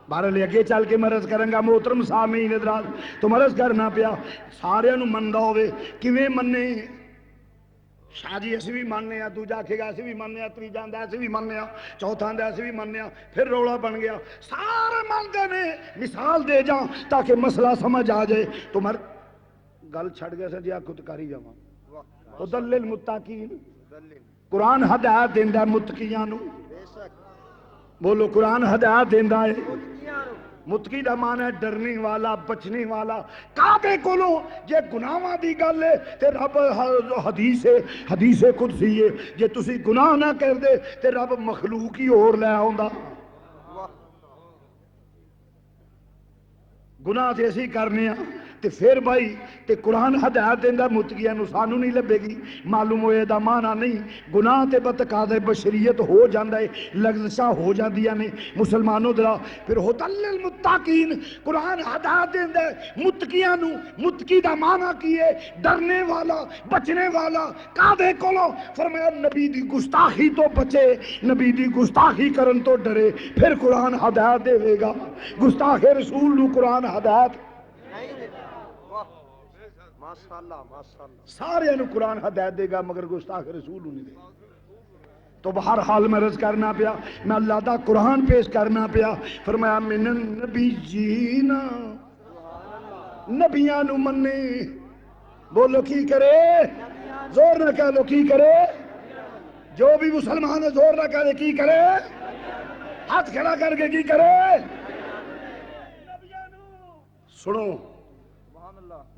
بارے لے اگے چل کے مرض کریں گا محترم سامعین حضرات تو مرض کرنا پیا سارے نو مندا ہوئے کیویں مننے شاہ جی اسی بھی ماننے ہیں دوجا آکھے گا اسی بھی ماننے ہیں تیجا آندا اسی بھی ماننے ہیں چوتھا آندا اسی بھی ماننے ہیں پھر رولا بن گیا سارے مانتے نے مثال دے جاؤں تاکہ مسئلہ سمجھ آ جائے تو گل چھڑ گیا سر جی خود کر ہی جاواں ہدل للمتقین قرآن ہدایت دیندا ہے متقیاں نو بولو قرآن ہدایت دیندا ہے متقی دا معنی ہے ڈرنے والا بچنے والا کعبے کولو جے گناہاں دی گل ہے تے رب حدیث قدسی ہے جے تسی گناہ نہ کر دے تے رب مخلوق ہی اور لے آوندا گناہ تے اسی کرنے ہاں تے پھر بھائی تے قرآن ہدایت دیندا متقیاں نوں سانوں نہیں لبے گی معلوم ہوئے دا معنی نہیں گناہ تے بتقاضے بشریت ہو جاندا ہے لغزشاں ہو جاندیاں نے مسلمانوں درا پھر ہدل للمتقین قرآن ہدایت دیندا ہے متقیاں نوں متقی دا معنی کی ہے ڈرنے والا بچنے والا کادے کولو فرمایا نبی دی گستاخی تو بچے نبی دی گستاخی کرن تو ڈرے پھر قرآن ہدایت دے گا گستاخ رسول نو قرآن ہدایت ماشاءاللہ ماشاءاللہ سارے نو قرآن ہدایت دے گا مگر گستاخ رسول نو نہیں دے گا تو بہرحال میں عرض کرنا پیا میں اللہ دا قرآن پیش کرنا پیا فرمایا من النبی جینا نبیاں نو منے بولو کی کرے زور نہ کہہ لو کی کرے جو بھی مسلمان ہے زور نہ کہہ لے کی کرے ہاتھ کھڑا کر کے کی کرے سنو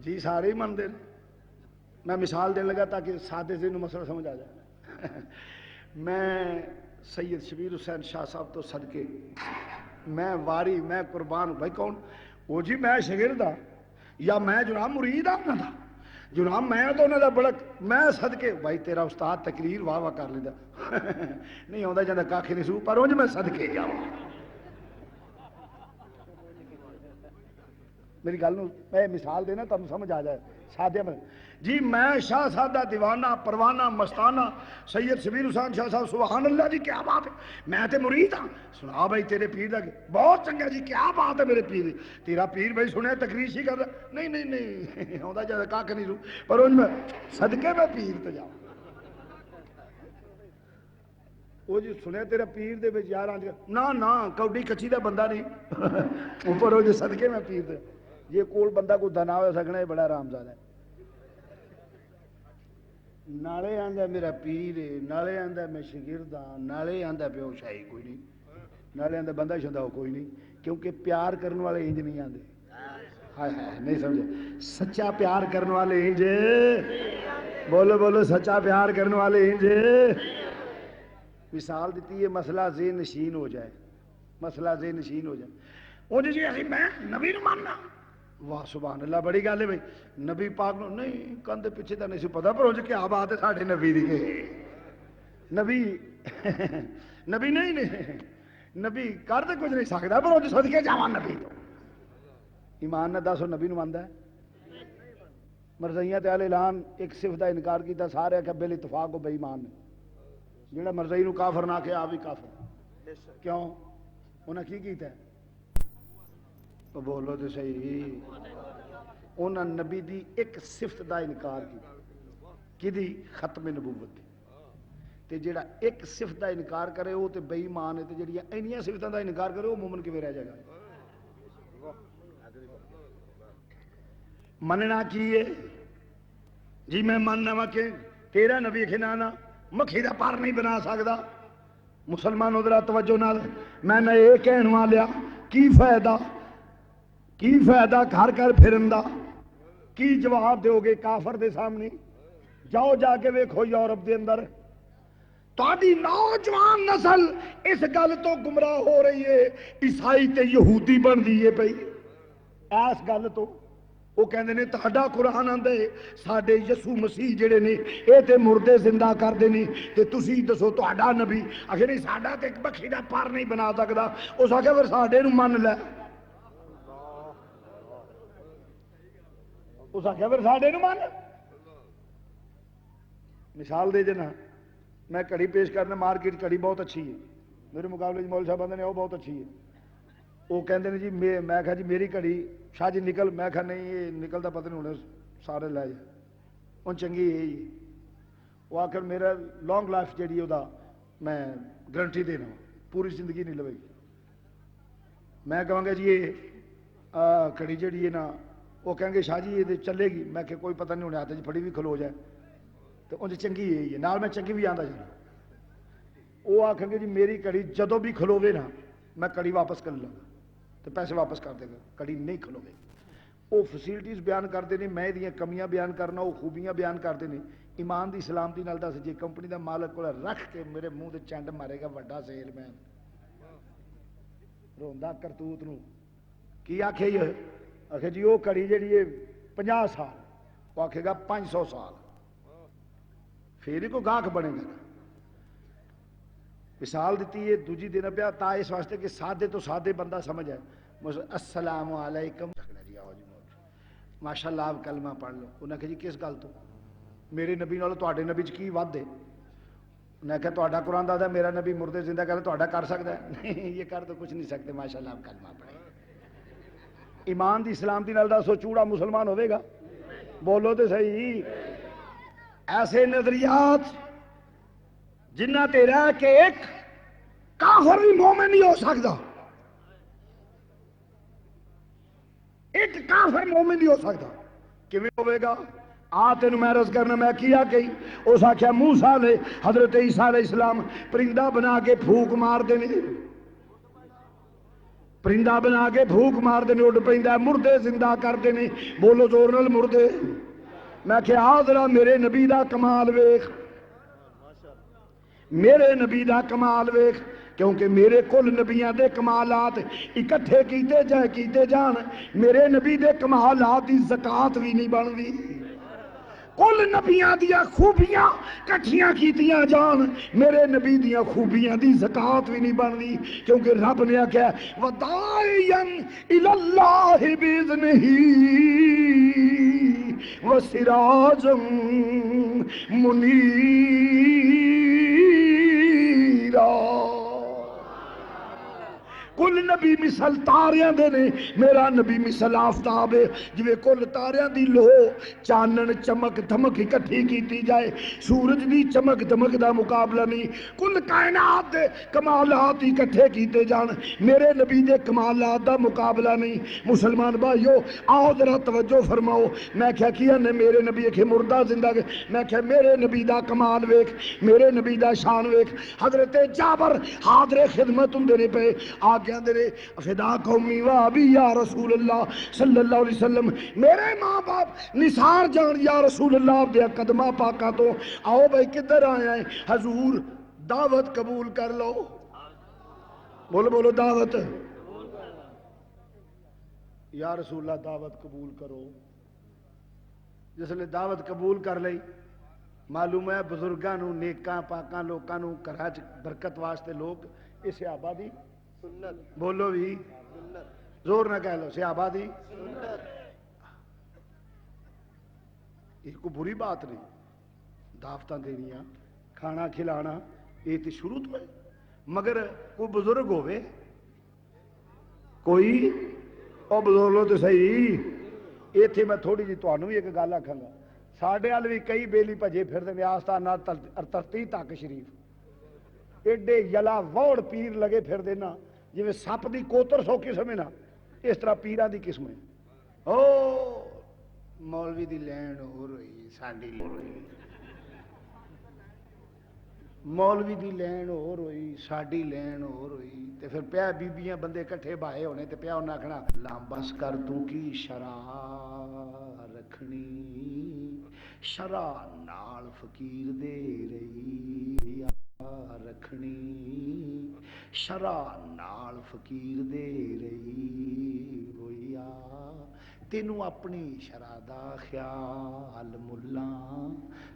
جی سارے ہی من دے میں مثال دینے لگا تاکہ سادے سے مسئلہ سمجھ آ جائے میں سید شبیر حسین شاہ صاحب تو صدقے میں واری میں قربان بھائی کون وہ جی میں شاگرد ہاں یا میں جناب مرید ہاں انہاں دا جناب میں تو انہاں دا بڑا میں صدقے بھائی تیرا استاد تقریر واہ واہ کر لیتا نہیں آندا جاندا کاکھ نہیں سو پر انج میں صدقے جاواں میری گل میں مثال دینا تم سمجھ آ جائے سادے میں جی میں شاہ صاحب دا دیوانہ پروانہ مستانہ سید شبیر حسین شاہ صاحب سبحان اللہ جی کیا بات ہے میں تے مرید ہاں سنا بھائی تیرے پیر دا بہت چنگا جی کیا بات ہے میرے پیر تیرا پیر بھائی سنے تقریر ہی کر رہا نہیں نہیں نہیں آندا جا کاکھ نہیں رو پر ان میں صدقے میں پیر تے جاؤں وہ جی سنے تیرا پیر دے وچ یار نہ کوڈی کچی دا بندہ نہیں اوپر وہ جو صدقے میں پیر دے یہ کول بندہ کو دنا ہو سکنا ہے بڑا آرامزادہ ہے نالے آندا میرا پیر ہے نالے آندا میں شاگرد ہاں نالے آندا پیو شاہی کوئی نہیں نالے آندا بندہ شندا ہو کوئی نہیں کیونکہ پیار کرنے والے انج نہیں آندے ہائے ہائے نہیں سمجھے سچا پیار کرنے والے انج بولو بولو سچا پیار کرنے والے انج مثال دیتی ہے مسئلہ ذہن نشین ہو جائے مسئلہ ذہن نشین ہو جائے انج جی اسی میں نبی نو ماننا واہ سبحان اللہ بڑی گل ہے بھائی نبی پاک نو نہیں کندے پیچھے تو نہیں سی پتا پر انج کیا بات ہے ساڈے نبی دی نبی نبی نہیں نبی کر تے کچھ نہیں سکدا پر انج صدقے جاواں نبی تو ایمان نہ دسو نبی نو ماندا ہے مرزائیاں تے اعلان ایک صفت دا انکار کیتا سارے کہ بل اتفاق کو بے ایمان نے جڑا مرزائی نو کافر نہ کہ آ بھی کافر کیوں انہاں کی کیتا ہے بولو تو صحیح انہاں نبی دی ایک صفت دا انکار کی دی ختم نبوت دی تے جڑا ایک صفت دا انکار کرے وہ تے بے ایمان ہے تے جڑیاں اینیاں صفتاں دا انکار کرے وہ مومن کیویں رہ جائے گا مننا کی ہے جی میں ماننا وا کہ تیرا نبی کھنانا مکھی دا پر نہیں بنا سکدا مسلمانوں ذرا توجہ نال میں نہ یہ کہن والیا کی فائدہ گھر گھر پھرن دا کی جواب دیو گے کافر دے سامنے جاؤ جا کے ویکھو یورپ دے اندر تہاڈی نوجوان نسل اس گل تو گمراہ ہو رہی ہے عیسائی تے یہودی بن دی ہے پئی اس گل تو وہ کہندے نے تہاڈا قرآن آندا ہے ساڈے یسوع مسیح جڑے نے اے تے مردے زندہ کردے نے تے تسی دسو تہاڈا نبی آخر نہیں ساڈا تے ایک مکھی دا پر نہیں بنا سکدا اس آکھیا پھر ساڈے نو من لے اس آخیا پھر ساڈے نو مان مثال دے جنا میں کڑی پیش کرنا مارکیٹ کڑی بہت اچھی ہے میرے مقابلے مول صاحب آندے نے وہ بہت اچھی ہے وہ کہندے نے جی میں کہا جی میری کڑی شاہ جی نکل میں کہا نہیں یہ نکلتا پتہ نہیں ہونے سارے لے جائے ان چنگی ہے وہ آخر میرا لانگ لائف جیڑی وہ میں گارنٹی دینا پوری زندگی نہیں لوے گی میں کہوں گا جی یہ کڑی جیڑی ہے نا وہ کہیں گے شاہ جی یہ چلے گی میں کہ کوئی پتہ نہیں ہونے آتا جی پھڑی بھی کھلو جائے تو انج چنگی ہے نال میں چنگی بھی آندا جی وہ آکھیں گے جی میری کڑی جدوں بھی کھلوے نا میں کڑی واپس کر لوں گا تو پیسے واپس کر دے گا کڑی نہیں کھلوے وہ فیسلٹیز بیان کرتے ہیں میں دیاں کمیاں بیان کرنا وہ خوبیاں بیان کرتے ہیں ایمان دی سلامتی نال دس جی کمپنی دا مالک کو رکھ کے میرے منہ تے چنڈ مارے گا وڈا سیل مین روندا کرتوت نو کی آکھے یہ آخر جی وہ کڑی جیڑی ہے 50 سال وہ آکھے گا 500 سال پھر ہی کوئی گاہک بنے گا نا مثال دیتی ہے دوجی دینا پیا تا اس واسطے کہ سادے تو سادے بندہ سمجھ ہے السلام علیکم ماشاء اللہ آپ کلمہ پڑھ لو انہیں کہا جی کس گل تو میرے نبی نالوں تواڈے نبی چ کی ود ہے انہیں کہا تواڈا قرآن دسدا میرا نبی مردے زندہ کر تواڈا کر سکتا ہے نہیں یہ کر تو کچھ نہیں سکتے ماشاء اللہ آپ کلمہ پڑھیں ایمان دی سلامتی نال دسو چوڑا مسلمان ہوے گا بولو تو صحیح ایسے نظریات جنہ تے رہ کے ایک کافر بھی مومن نہیں ہو سکتا ایک کافر مومن نہیں ہو سکتا کیویں ہوے گا آ تینوں میں عرض کرنا میں کیا گئی اس آخیا موسیٰ نے حضرت عیسیٰ علیہ السلام پرندہ بنا کے پھوک مار دینے پرندہ بنا کے پھوک مار دینے اڈ پیندا مردے زندہ کر دینے بولو زور نال مردے میں کہ آ ذرا میرے نبی دا کمال ویکھ میرے نبی دا کمال ویکھ کیونکہ میرے کل نبیاں دے کمالات اکٹھے کیتے جان میرے نبی دے کمالات دی زکات بھی نہیں بنتی کل نبیاں دیا خوبیاں کٹھیاں کیتیاں جان میرے نبی دیا خوبیاں دی زکات بھی نہیں بنتی کیونکہ رب نے آخیا وَدَاعِيًا إِلَى اللَّهِ بِإِذْنِهِ وَسِرَاجًا مُنِيرًا کل نبی مثل تاریاں دے نے میرا نبی مثل آفتاب ہے جویں کل تاریاں دی لو چانن چمک دھمک اکٹھی کیتی جائے سورج دی چمک دھمک دا مقابلہ نہیں کل کائنات دے کمالات اکٹھے کیتے جان میرے نبی دے کمالات دا مقابلہ نہیں مسلمان بھائیو آؤ ذرا توجہ فرماؤ میں کیا نے میرے نبی کے مردہ زندہ میں کہ میرے نبی دا کمال ویکھ میرے نبی دا شان ویکھ حضرت جابر حاضر خدمت ہوندے نے پے آ کہندے نے فدا قومی و ابی یا رسول اللہ صلی اللہ علیہ وسلم میرے ماں باپ نثار جان یا رسول اللہ دے قدمہ پاکاں تو آؤ بھائی کدھر آئے ہیں حضور دعوت قبول کر لو بولو بولو دعوت یا رسول اللہ دعوت قبول کرو جس نے دعوت قبول کر لئی معلوم ہے بزرگاں نو نیکاں پاکاں لوکاں نو گھراں چ برکت واسطے لوگ اس صحابہ دی سنت بولو بھی زور نہ کہہ لو صحابہ دی سنت یہ کوئی بری بات نہیں دعوتاں دینیاں کھانا کھلانا یہ تو شروع تو ہے مگر کوئی بزرگ ہوئے کوئی او بزرگ لو تو صحیح ایتھے میں تھوڑی جی تانوں ایک گل آکھاں گا ساڈے ول بھی کئی بیلی بھجے پھردے نے آستانہ ترتی تک شریف ایڈے یلا ووڑ پیر لگے پھر دینا جی سپ دی کوتر سو قسم ہے نا اس طرح پیران دی قسم ہے او مولوی دی لین ہو رہی ساڈی مولوی دی لین ہو رہی ساڈی لین ہو رہی تے پھر پیا بیبیاں بندے کٹھے بائے ہونے تے پیا انہاں آکھنا لامبس کر تو کی شرع رکھنی شرع نال فقیر دے رہی رکھنی شرع نال فقیر دے رہی ہویا تینوں اپنی شرع دا خیال ملا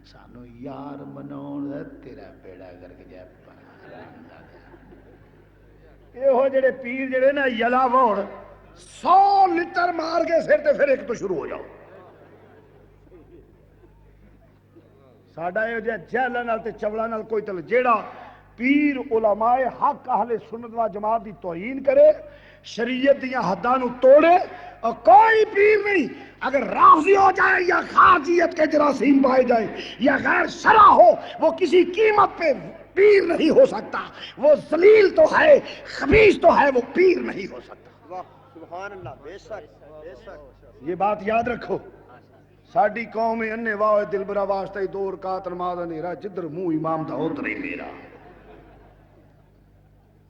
سانو یار مناؤن تیرا بیڑا کر کے جائے یہ جڑے پیر جڑے نا یلا ووڑ 100 لیٹر مار کے سر تے پھر ایک تو شروع ہو جاؤ ساڈا یہ جہلاں نال تے چولاں نال کوئی تل جیڑا پیر علماء حق اہل سنت و جماعت دی توہین کرے شریعت دیاں حداں نو توڑے اور کوئی پیر نہیں اگر رافضی ہو جائے یا خارجیت کے جراثیم پائے جائے یا غیر شرع ہو وہ کسی قیمت پہ پیر نہیں ہو سکتا وہ ذلیل تو ہے خبیث تو ہے وہ پیر نہیں ہو سکتا سبحان اللہ بے شک یہ بات یاد رکھو ساڈی قوم انے واہ دل برا واسطے دو رکعت نماز نیرا جدھر منہ امام دا ادھر ہی میرا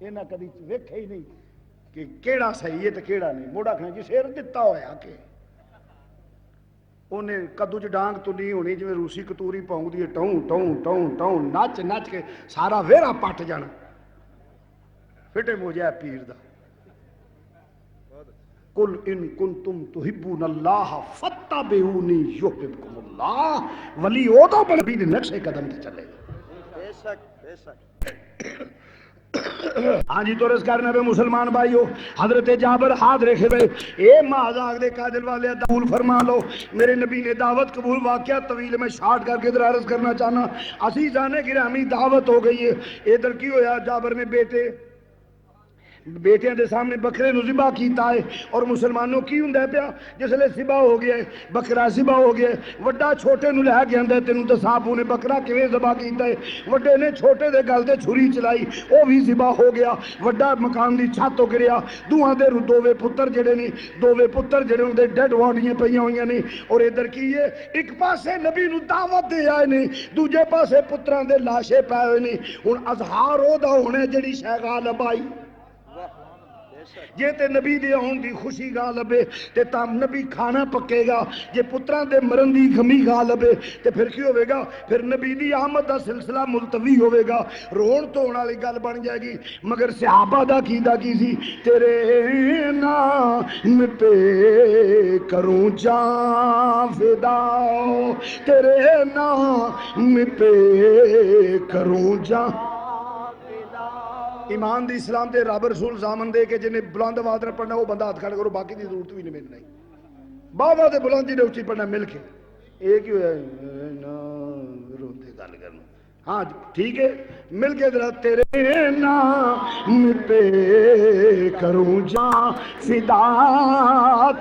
انہاں کدی ویکھے ہی نہیں کہ کیڑا صحیح ہے تے کیڑا نہیں موڑا کھنا جی سیر دتا ہویا کہ انہیں کدو چ ڈانگ تو نہیں ہونی جی روسی کتوری پاؤں دی ٹوں ٹوں ٹوں ٹوں نچ نچ کے سارا ویرا پٹ جانا فٹے مو جائے پیر دا قل ان کنتم تحبون اللہ فاتبعونی یحببکم اللہ، ولی وہ تو نبی دے نقشے قدم تے چلے گا۔ بے شک بے شک۔ ہاں جی، تو رس کرنے پہ مسلمان بھائیو، حضرت جابر ہاتھ رکھے ہوئے، اے مازاق دے قاتل والے قبول فرما لو، میرے نبی نے دعوت قبول، واقعہ طویل میں شارٹ کر کے ادھر عرض کرنا چاہنا، عزیزان گرامی دعوت ہو گئی ہے۔ ادھر کی ہویا، جابر نے بیٹیاں دے سامنے بکرے نو ذبح کیتا ہے، اور مسلمانوں کی ہوندا پیا جس لے ذبح ہو گیا ہے، بکرا ذبح ہو گیا ہے، وڈا چھوٹے نو لے کے آندا ہے، تینوں دساں ابو نے بکرا کیویں ذبح کیتا ہے، وڈے نے چھوٹے دے گل تے چھری چلائی، او بھی ذبح ہو گیا، وڈا مکان دی چھت تو گریا، دوہاں دے دوویں پتر جڑے نے، دوویں پتر جڑے ان دے ڈیڈ باڈیاں پیاں ہوئیاں نے، اور ادھر کی ہے ایک پاسے نبی نو دعوت دے آئے نے، دوجے پاسے پتراں دے لاشے پائے ہوئے نے، ہن اظہار او دا ہونے جڑی شے غالب آئی، جے تے نبی دے آن دی خوشی غالب ہے تے تام نبی کھانا پکے گا، جے پتراں دے مرن دی غمی غالب ہے تے پھر کی ہوئے گا، پھر نبی دی آمد دا سلسلہ ملتوی ہوئے گا، رون تو ہونا لی گل بن جائے گی۔ مگر صحابہ دا کیدہ کی سی، تیرے نام پہ کروں جان فدا، تیرے نام پہ کروں جان۔ ایمان دی اسلام دے رب رسول زامن دے کے جنہیں بلند آواز نہ پڑھنا وہ بندہ ہاتھ کھڑا کرو، باقی دی ضرورت بھی نہیں ملنا ہی، بابا دے بلندی نے اچھی پڑھنا مل کے، ایک ہی ہویا روتے گل کرنا، ہاں ٹھیک ہے مل کے ذرا، تیرے نام پہ کروں جان فدا،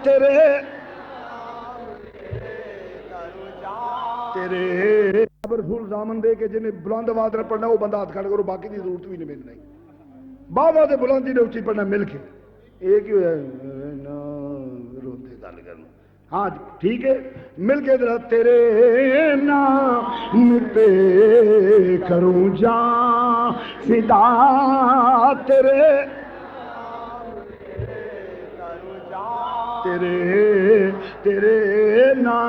تیرے رب رسول زامن دے کے جنہیں بلند آواز نہ پڑھنا وہ بندہ ہاتھ کھڑا کرو، باقی دی ضرورت بھی نہیں ملنا ہی، بابا دے بلندی نے اچھی پڑھنا مل کے، ایک ہی ہویا روتے گل کرنا، ہاں ٹھیک ہے مل کے ذرا، تیرے نام پہ کروں جان فدا، تیرے نام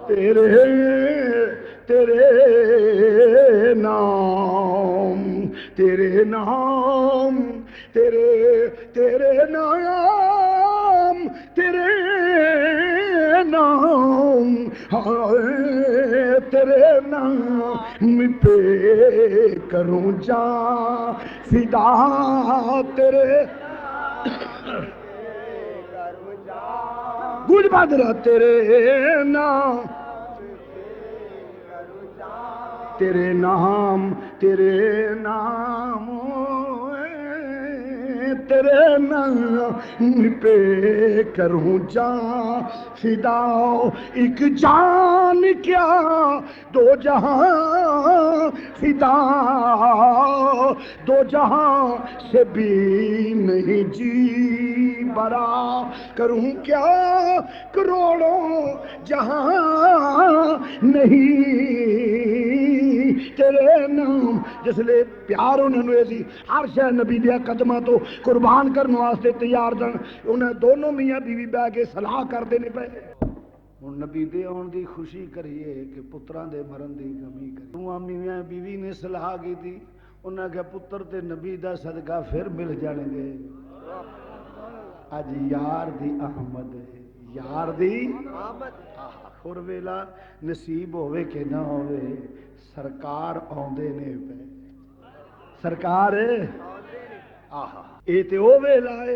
تیرے نام، تیرے نام، تیرے نام، تیرے نام، تیرے نام پہ کروں جان فدا، تیرے گوج بادرہ، تیرے نام، تیرے نام، تیرے نام، تیرے نام پہ کروں جان فدا، ایک جان کیا دو جہاں فدا، دو جہاں سے بھی نہیں جی برا، کروں کیا کروڑوں جہاں نہیں تیرے نام، جس لئے پیار انہوں نے سی ہر شے نبی دیا قدمہ تو قربان کرنے واسطے تیار دن، انہیں دونوں میاں بیوی بے کے صلاح کر دینے پہ، اور نبی دے آن دی خوشی کریے کہ پتران دے مرن دی غمی کریے، تو میاں بیوی نے صلاح کی تھی، انہیں کہا پتر تے نبی دا صدقہ پھر مل جانے گے، آج یار دی احمد ہے، یار دی خور ویلا نصیب ہوئے کہ نہ ہوئے، سرکار آندے نے پہ، سرکار آہا اے تے او ویلا ہے،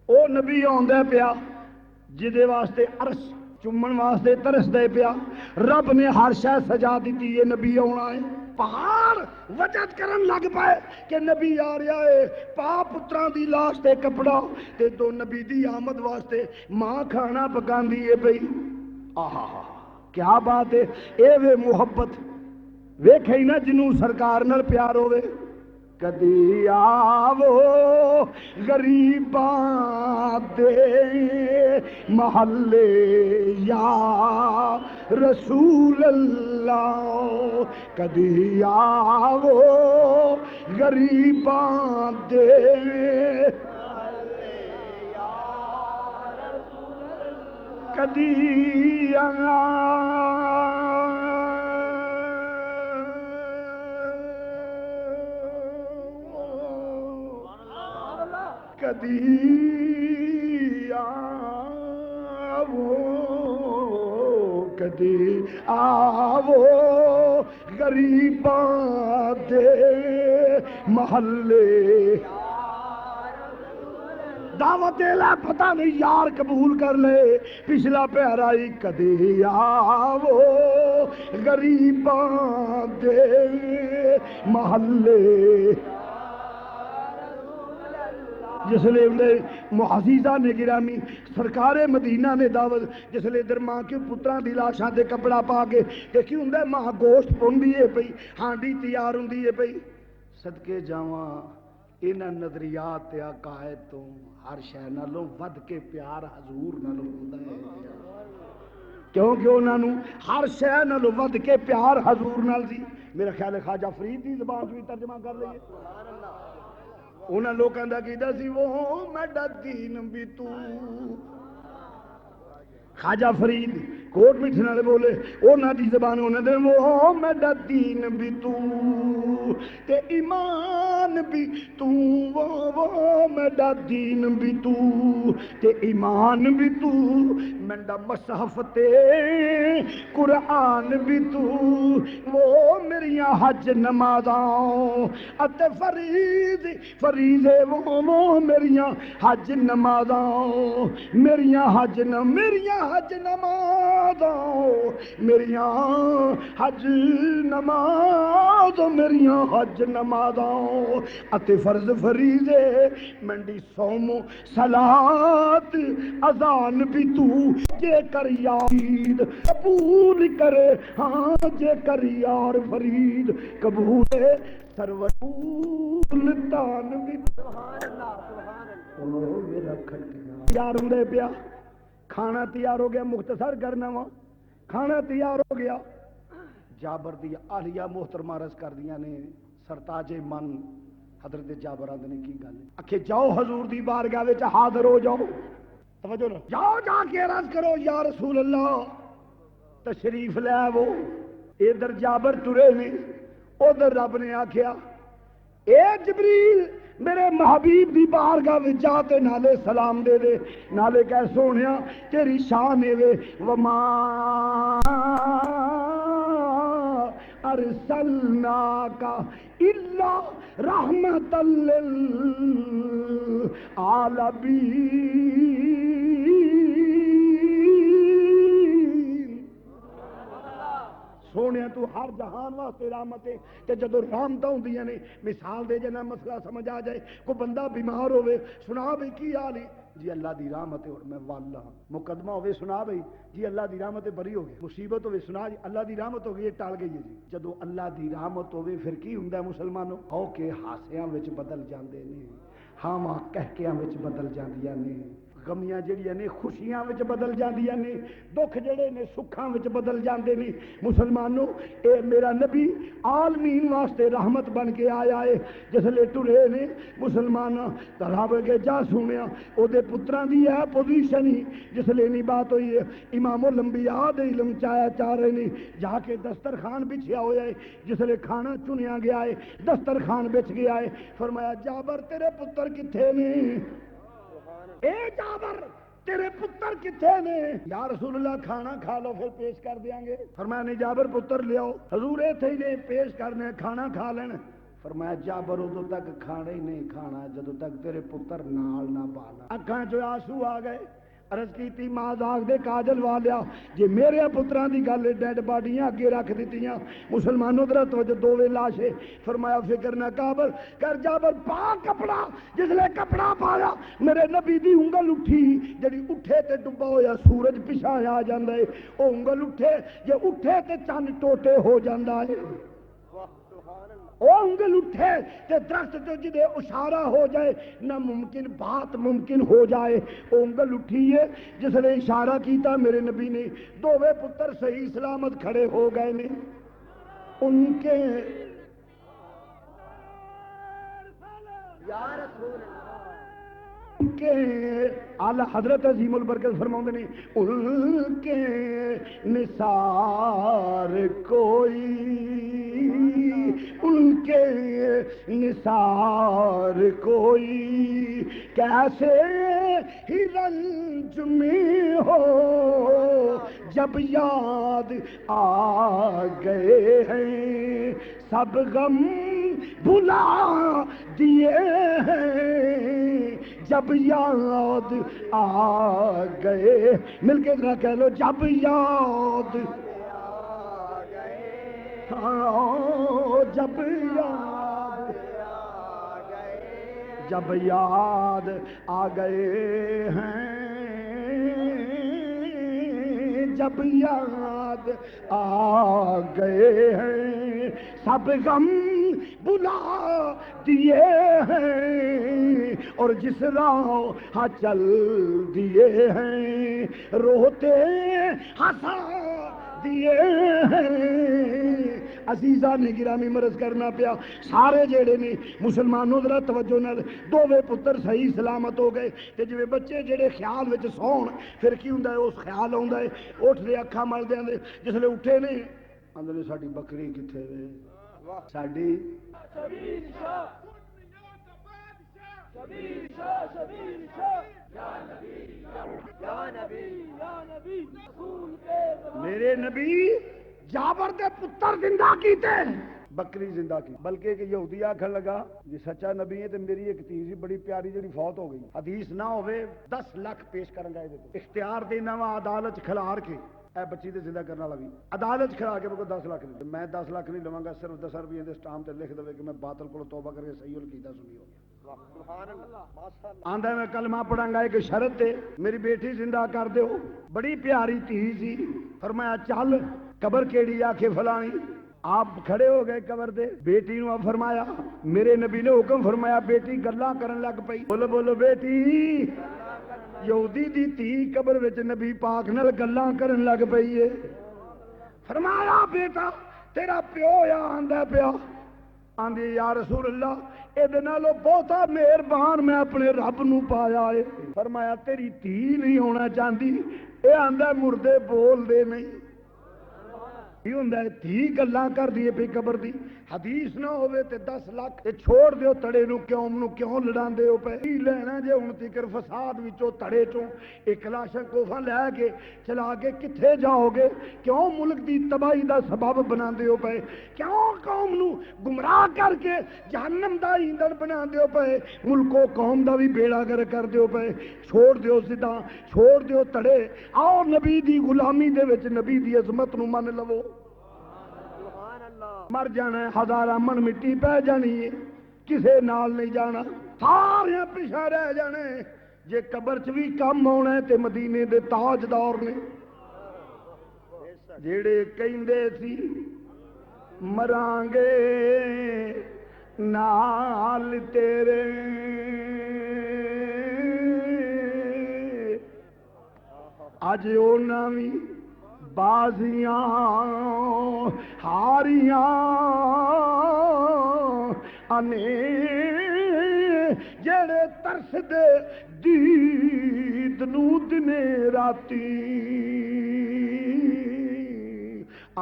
او نبی آندے پیا جدے واسطے عرش چمن واسطے ترس دے پیا، رب نے ہر شے سجا دیتی یہ نبی آنا ہے، پہاڑ وجد کرن لگ پائے کہ نبی آ رہا ہے، پا پتران دی لاش تے کپڑا تے دو نبی دی آمد واسطے ماں کھانا پکان دیئے پئی، آہا کیا بات ہے، اے وے محبت ویکھے ہی نا جنوں سرکار نال پیار ہوئے، کدی آو غریباں دے محلے یا رسول اللہ، کدی آو غریباں دے کدی کدی آو کدی آو غریباں دے محلے دعوت لے پتہ نہیں یار قبول کر لے پچھلا پیارا ہی کدی آو غریباں دے محلے جس لئے معزیزہ نے گرامی سرکار مدینہ نے دعوت جس لئے در ماں کے پتران دی لاشاں دے کپڑا پا کے دیکھی ہوں دے ماں گوشت پون دیئے پئی ہانڈی تیار ہوں دیئے پئی صدقے جاواں انہاں نظریات تے عقائد تو ہر شے نالوں ود کے پیار حضور نالوں ہوندا ہے کیونکہ انہاں نوں ہر شے نالوں ود کے پیار حضور نال سی میرا خیال ہے خواجہ فرید دی زبان بھی ترجمہ کر لئیے انہاں لوکاں دا کیتا سی وہ میڈا دین بھی تو خواجہ فرید کوٹ میٹھے نالے بولے انہاں دی زبان انہاں دے وہ میڈا دین بھی تو تے ایمان بھی تو وہ میڈا دین بھی تو تے ایمان بھی تو میڈا مصحف تے قرآن بھی تو وہ میریاں حج نمازاں اتے فریضے وہ میریاں حج نمازاں میریاں حج نمازاں میریاں حج نمازاں اتے فرض فریضے منڈی سوم صلات اذان بھی تو جے کر یاد قبول کرے ہاں جے کر یار فرید قبول سرور تان بھی تیار ہوں دے پیا کھانا تیار ہو گیا مختصر کرنا وا کھانا تیار ہو گیا جابر دی آلیہ محترمہ رس کر دیا نے سرتاج من حضرت جابر آدھے نے کی گل اکھے جاؤ حضور دی بارگاہ وچ حاضر ہو جاؤ توجہ نہ جاؤ جا کے عرض کرو یا رسول اللہ تشریف لے وہ ادھر جابر ترے نے ادھر رب نے آکھیا اے جبریل میرے محبیب دی بارگاہ وچ جا تے نالے سلام دے دے نالے کہہ سونیا تیری شان وے وما ارسلناک الا رحمۃ للعالمین سونے تو ہر جہان واسطے رحمت ہے کہ جدو رحمتاں ہوندیاں نے مثال دے جنا مسئلہ سمجھ آ جائے کوئی بندہ بیمار ہوئے سنا بھی کی حال ہے جی اللہ دی رحمت ہے اور میں والا مقدمہ ہوئے سنا بھئی جی اللہ دی رحمت بری ہو گئی مصیبت ہوئے سنا جی اللہ دی رحمت ہو گئی یہ ٹال گئی ہے جی جدو اللہ دی رحمت ہوئے پھر کی ہوندا ہے مسلمانوں ہو کے ہاسیاں وچ بدل جاندے نے ہاں ماں کہکیاں وچ بدل جاندیاں نے غمیاں جڑیاں نے خوشیاں وچ بدل جاندیاں نے دکھ جڑے نے سکھاں وچ بدل جاندے نے مسلمانوں اے میرا نبی عالمین واسطے رحمت بن کے آیا ہے جس لے ٹرے نے مسلماناں رب کے جا سنیا او دے پتراں دی ہے پوزیشن ہی جس لے نہیں بات ہوئی ہے امام الانبیاء دے علم چایا چاہ رہے نے جا کے دسترخوان بچھیا ہویا ہے جس لے کھانا چنیا گیا ہے دسترخوان بچ گیا ہے فرمایا جابر تیرے پتر کتھے نے اے جابر تیرے پتر کتھے نے یا رسول اللہ کھانا کھا لو پھر پیش کر دیاں گے فرمایا نہیں جابر پتر لے آؤ حضور ایتھے ہی نے پیش کرنے کھانا کھا لینا فرمایا جابر ادو تک کھانا ہی نہیں کھانا جدو تک تیرے پتر نال نہ بالا اکھاں جو آنسو آ گئے عرض کیتی ماں داغ دے کاجل والیا جی میرے پتران دی گل ڈیڈ باڈیاں اگے رکھ دیتیاں مسلمانوں در توجہ دوویں لاشے فرمایا فکر نہ کابر کر جابر پا کپڑا جس لے کپڑا پایا میرے نبی دی انگل اٹھی جڑی اٹھے تے ڈبا ہویا سورج پیچھے آ جاندا ہے او انگل اٹھے جے اٹھے تے چند ٹوٹے ہو جاندا ہے او انگل اٹھے تے درخت تو جدے اشارہ ہو جائے نہ ممکن بات ممکن ہو جائے او انگل اٹھی ہے جس نے اشارہ کیتا میرے نبی نے دوویں پتر صحیح سلامت کھڑے ہو گئے نے ان کے کے اعلی حضرت عظیم البرکت فرماتے ہیں ان کے نثار کوئی، ان کے نثار کوئی کیسے ہی رنج میں ہو جب یاد آ گئے ہیں سب غم بھلا دیے ہیں جب یاد آ گئے، مل کے ذرا کہہ لو جب یاد آ گئے، ہاں جب یاد آ گئے، جب یاد آ گئے ہیں جب یاد آ گئے ہیں سب غم بلا دیے ہیں اور جس راہ چل دیے ہیں روتے ہنسا دیے ہیں۔ عزیزاں نے گرامی مرض کرنا پیا سارے جڑے نے مسلمانوں ذرا توجہ نال دوویں پتر صحیح سلامت ہو گئے تے جویں بچے جڑے خیال وچ سون پھر کی ہوندا ہے اس خیال آوندا ہے اٹھ دے اکھاں ملدے آندے جسلے اٹھے نے آندے نے ساڈی بکری کتھے وے ساڈی میرے نبی جابر دے پتر زندہ کیتے بکری زندہ کی بلکہ ایک یہودی آکھن لگا جی سچا نبی ہے تو میری ایک تیز بڑی پیاری جڑی فوت ہو گئی حدیث نہ ہوئے 10 لاکھ پیش کرن گا اختیار دینا وا عدالت کھلار کے اے بچی تے زندہ کرنا لگی عدالت کھلا کے کو 10 لاکھ نہیں میں 10 لاکھ نہیں لواں گا صرف 10 روپے دے اسٹامپ تے لکھ دے کہ میں باطل کو توبہ کر کے صحیح القیدہ سنی ہو آندا میں کلمہ پڑھاں گا ایک شرط تے میری بیٹی زندہ کر دیو بڑی پیاری تھی سی فرمایا چل قبر کیڑی آکھے فلانی آپ کھڑے ہو گئے قبر دے بیٹی نو فرمایا میرے نبی نے حکم فرمایا بیٹی گلاں کرن لگ پئی بولو بولو بیٹی یہودی دی تھی قبر وچ نبی پاک نال گلاں کرن لگ پئی ہے فرمایا بیٹا تیرا پیو یا آندا پیا آندی یا رسول اللہ اے دے نالوں بہتا مہربان میں اپنے رب نو پایا ہے فرمایا تیری تھی نہیں ہونا چاہندی اے آندا مردے بول دے نہیں یہ ہوندا ہے تھی گلاں کر دیے پئی قبر دی حدیث نہ ہوئے تے 10 لاکھ تے چھوڑ دیو تڑے نو کیوں لڑاندے ہو پے کی لینا جے ہن تکر فساد وچوں تڑے چوں ایک لاشاں کوفاں لے کے چلا کے کتھے جاؤ گے کیوں ملک دی تباہی دا سبب بناندے ہو پے کیوں قوم نو گمراہ کر کے جہنم دا ایندھن بناندے ہو پے ملک و قوم دا بھی بیڑا گر کر دیو پے چھوڑ دیو سیدھا چھوڑ دیو تڑے آؤ نبی دی غلامی دے وچ نبی دی عظمت نو من لو مر جانا ہے ہزاراں من مٹی پہ جانی ہے کسے نال نہیں جانا سارے پیچھے رہ جانے جے قبر چ بھی کم ہونا ہے تے مدینے دے تاجدار نے جڑے کہندے سی مران گے نال تیرے اج اونا وی بازیاں ہاریاں انے جڑے ترس دے دید نو دنے راتی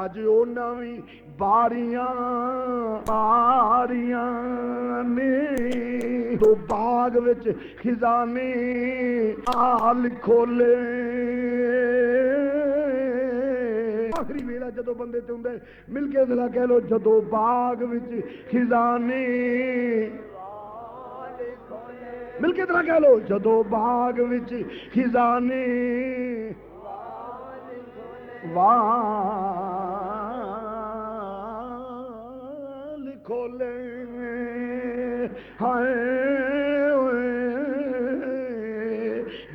اج اونا وی باریاں نے تو باغ وچ خزانے آل کھولے آخری ویلا جدو بندے تے ہوندے مل کے ذرا کہہ لو جدو باغ وچ خزانے مل کے ذرا کہہ لو جدو باغ وچ خزانے کھولے ہائے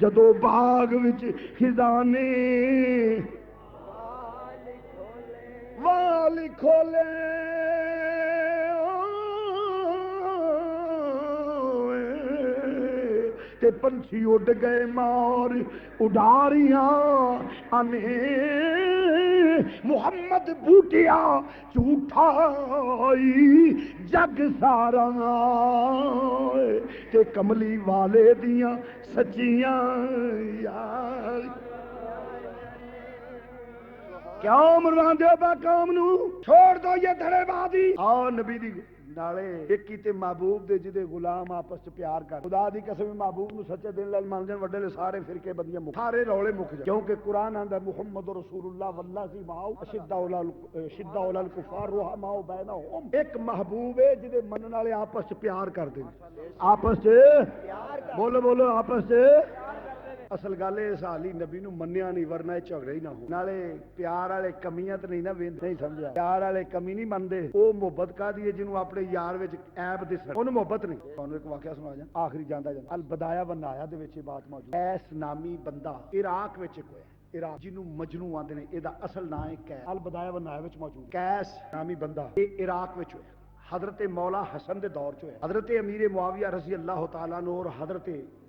جدو باغ وچ خزانے وال کھولے تے پنچھی اڈ گئے مار اڈاریاں انے محمد بوٹیا جھوٹا جگ سارا تے کملی والے دیاں سچیاں یار کیوں مرواندے ہو با قوم نو چھوڑ دو یہ دھڑے بازی آ نبی دی نالے ایک کیتے محبوب دے جدے غلام آپس چ پیار کر خدا دی قسم محبوب نو سچے دل نال مان جان وڈے سارے فرقے بدیاں سارے رولے مک جان کیونکہ قرآن آندا محمد رسول اللہ واللہ معه اشد علی الکفار رحماء بینہم ایک محبوب ہے جدے منن والے آپس چ پیار کردے آپس چ بولو آپس چ اصل گل ہے سالی نبی نو منیا نہیں ورنہ جھگڑے ہی نہ ہو نالے پیار والے کمیاں تے نہیں نہ ویندے نہیں سمجھا پیار والے کمی نہیں منتے او محبت کا دی جنوں اپنے یار وچ عیب دسن اونوں محبت نہیں تانوں ایک واقعہ سنا جاں آخری جاندا البدایہ والنہایہ دے وچ بات موجود ایس نامی بندہ عراق وچ کوئی عراق جنوں مجنوں آندے نے اے دا اصل نام ہے قیس البدایہ والنہایہ وچ موجود قیس نامی بندہ اے عراق وچ ہویا حضرت مولا حسن دے دور چ ہویا حضرت امیر معاویہ رضی اللہ تعالی عنہ اور حضرت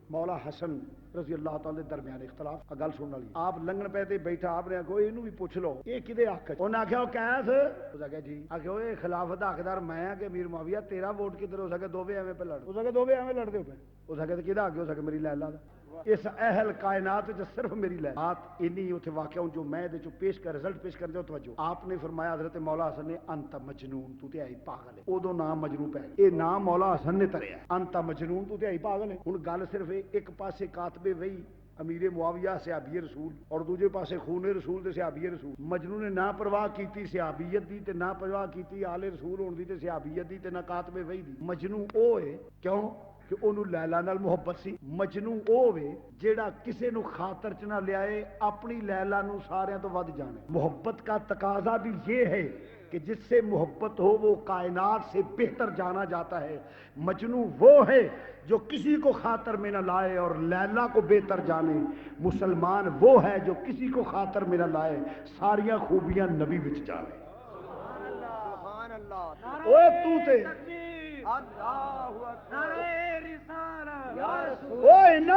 مولا حسن رضی اللہ تعالی درمیان اختلاف گل سنن والی آپ لنگن پہ تے بیٹھا آپ نے کوئی اینو بھی پوچھ لو یہ کدے حق انہاں آکھیا او کیس اس آکھیا جی آکھیا اوے خلافت دا حقدار میں ہاں کہ امیر معاویہ تیرا ووٹ کدھر ہو سکے دوویں ایویں پہ لڑ اس آکھیا دوویں ایویں لڑدے ہو پے اس آکھیا تے کدا اگے ہو سکے میری لیلا دا اس اہل کائنات جو صرف میری لے بات انہی اتنے واقعہ جو میں دے جو پیش کر رزلٹ پیش کر دے توجہ آپ نے فرمایا حضرت مولا حسن نے انت مجنون تو تے آئی پاگل ہے ادو نام مجنون پہ اے نام مولا حسن نے تریا انت مجنون تو تے آئی پاگل ہے ہن گل صرف ایک پاسے کاتب وہی امیر معاویہ صحابی رسول اور دوسرے پاسے خون رسول تے صحابی رسول مجنون نے نہ پرواہ کیتی صحابیت دی تے نہ پرواہ کیتی آل رسول ہون دی تے صحابیت دی تے نہ کاتب وہی دی مجنون او ہے کیوں کہ انہوں لیلا نال محبت سی مجنوں او وے جیڑا کسے نو خاطر چ نہ لیائے اپنی لیلا نو ساریاں تو ود جانے محبت کا تقاضا بھی یہ ہے کہ جس سے محبت ہو وہ کائنات سے بہتر جانا جاتا ہے مجنوں وہ ہے جو کسی کو خاطر میں نہ لائے اور لیلا کو بہتر جانے مسلمان وہ ہے جو کسی کو خاطر میں نہ لائے ساریاں خوبیاں نبی وچ جانے سبحان اللہ اوے تو تے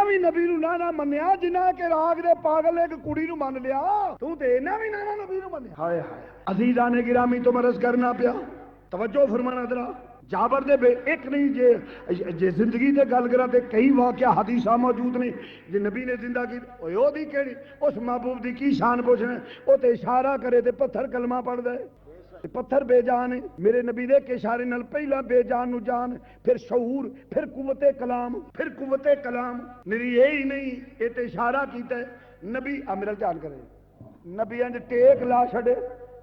بھی نبی نو نہ منیا جنہ کے راگ دے پاگل ایک کڑی نو من لیا تو تے بھی نہ نبی نو منیا ہائے ہائے عزیزان گرامی تو مرض کرنا پیا توجہ فرمانا ذرا جابر دے بے ایک نہیں جے زندگی دے گل کرا تے کئی واقعہ حدیثاں موجود نے جے نبی نے زندہ کی او دی کیڑی اس محبوب دی کی شان پوچھنا او تے اشارہ کرے تے پتھر کلمہ پڑھ دے پتھر بے جان ہے میرے نبی دے کے اشارے نال پہلا بے جان نو جان پھر شعور پھر قوت کلام میری یہی نہیں اے تے اشارہ کیتا ہے نبی میرا دھیان کرے نبی انج ٹیک لا چھڑے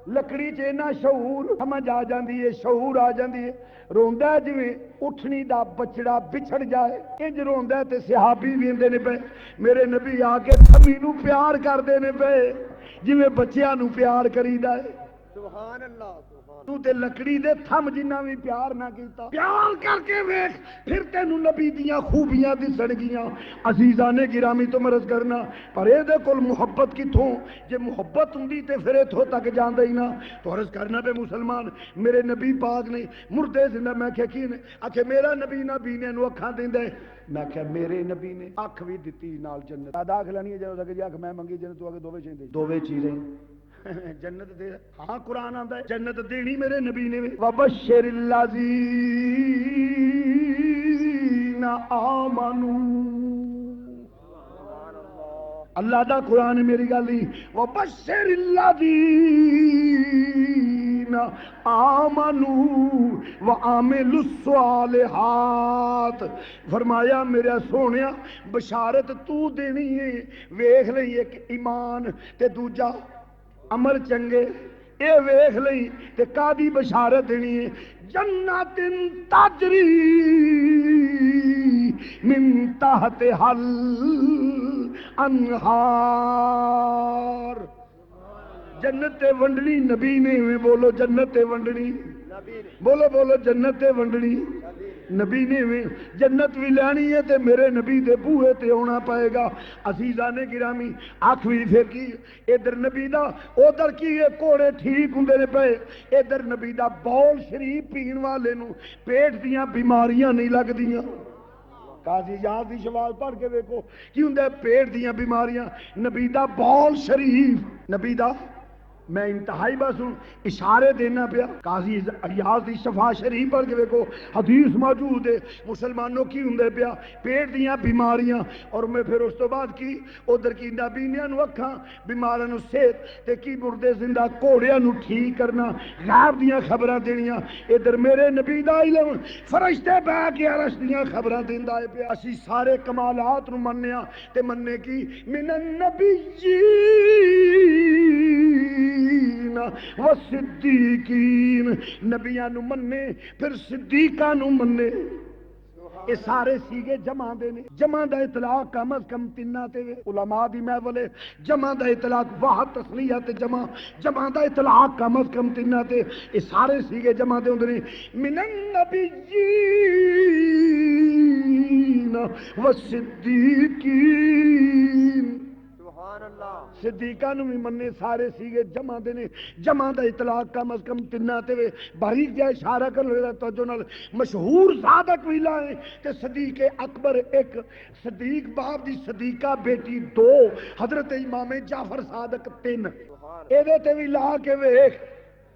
لکڑی چ اینا شعور سمجھ آ جاندی ہے شعور آ جاندی ہے روندا ہے جویں اٹھنی دا بچڑا بچھڑ جائے انج روندا ہے تے صحابی ویندے نے پے میرے نبی آ کے تھمی نو پیار کردے نے پے جویں بچیاں نو پیار کریدا ہے سبحان اللہ تو تے لکڑی دے تھم جنہ بھی پیار نہ کیتا پیار کر کے ویکھ پھر تینوں نبی دیاں خوبیاں دسن گیاں عزیزانے گرامی تو مرض کرنا پر اے دے کول محبت کتھوں جے محبت ہوندی تے پھر اتھوں تک جاندا ہی نہ تو عرض کرنا پہ مسلمان میرے نبی پاک نے مردے زندہ میں کہ کی نے آکھے میرا نبی نہ بینے نو اکھاں دیندا ہے میں کہ میرے نبی نے اکھ بھی دتی نال جنت ادا کھلانی ہے جو کہ اکھ میں منگی جنت تو اگے دوویں چیزیں جنت دے ہاں قرآن آندا ہے جنت دینی میرے نبی نے وبشر الذین آمنوا اللہ دا قرآن میری گل ہی وبشر الذین آمنوا وعملوا الصالحات فرمایا میرے سونیا بشارت تو دینی ہے ویکھ لئی ایک ایمان تے دوجا عمل چنگے اے ویکھ لئی تے کادی بشارت دینی ہے جنت تجری من تحتها الانہار جنت ونڈنی نبی نے بولو جنت ونڈنی بولو جنت ونڈنی نبی نے جنت بھی لینی ہے تے میرے نبی دے بوئے تے ہونا پائے گا عزیزانے گرامی آنکھ بھی پھر کی ادھر نبی دا ادھر کی کوڑے ٹھیک ہوندے نے پے ادھر نبی دا بول شریف پین والے نو پیٹ دیاں بیماریاں نہیں لگدیاں قاضی یاد دی شواز پڑھ کے دیکھو کی ہوندے پیٹ دیاں بیماریاں نبی دا بول شریف نبی دا میں انتہائی بس ہوں اشارے دینا پیا قاضی ایاز دی شفا شریف پڑھ کے دیکھو حدیث موجود ہے مسلمانوں کی ہوندے پیا پیٹ دیاں بیماریاں اور میں پھر اس تو بعد کی ادھر کی نابینیاں نو اکھاں بیماراں نو صحت تے کی مردے زندہ کوڑیاں نو ٹھیک کرنا غیب دیاں خبراں دینیاں ادھر میرے نبی دا علم فرشتے بہ کے عرش دیاں خبراں دیندا ہے پیا اسی سارے کمالات نو منیا تے مننے کی من النبیین و صدیقین نبیاں نو مننے پھر صدیقاں نو مننے یہ سارے سیگے جمع دے نے جمع دا اطلاق کم از کم تینہ تے علماء دی محفل جمع دا اطلاق واحد تسلیہ تے جمع دا اطلاق کم از کم تینہ تے یہ سارے سیگے جمع دے ہوندے نے من النبیین و صدیقین صدیقہ نو بھی مننے سارے سیگے جمع دینے جمع دا اطلاق کم از کم تنہ تے باریک جائے اشارہ کر لے توجہ نال مشہور صادق وی لائے تے صدیق اکبر ایک صدیق باپ دی صدیقہ بیٹی دو حضرت امام جعفر صادق تین اے دے تے وی لا کے ویکھ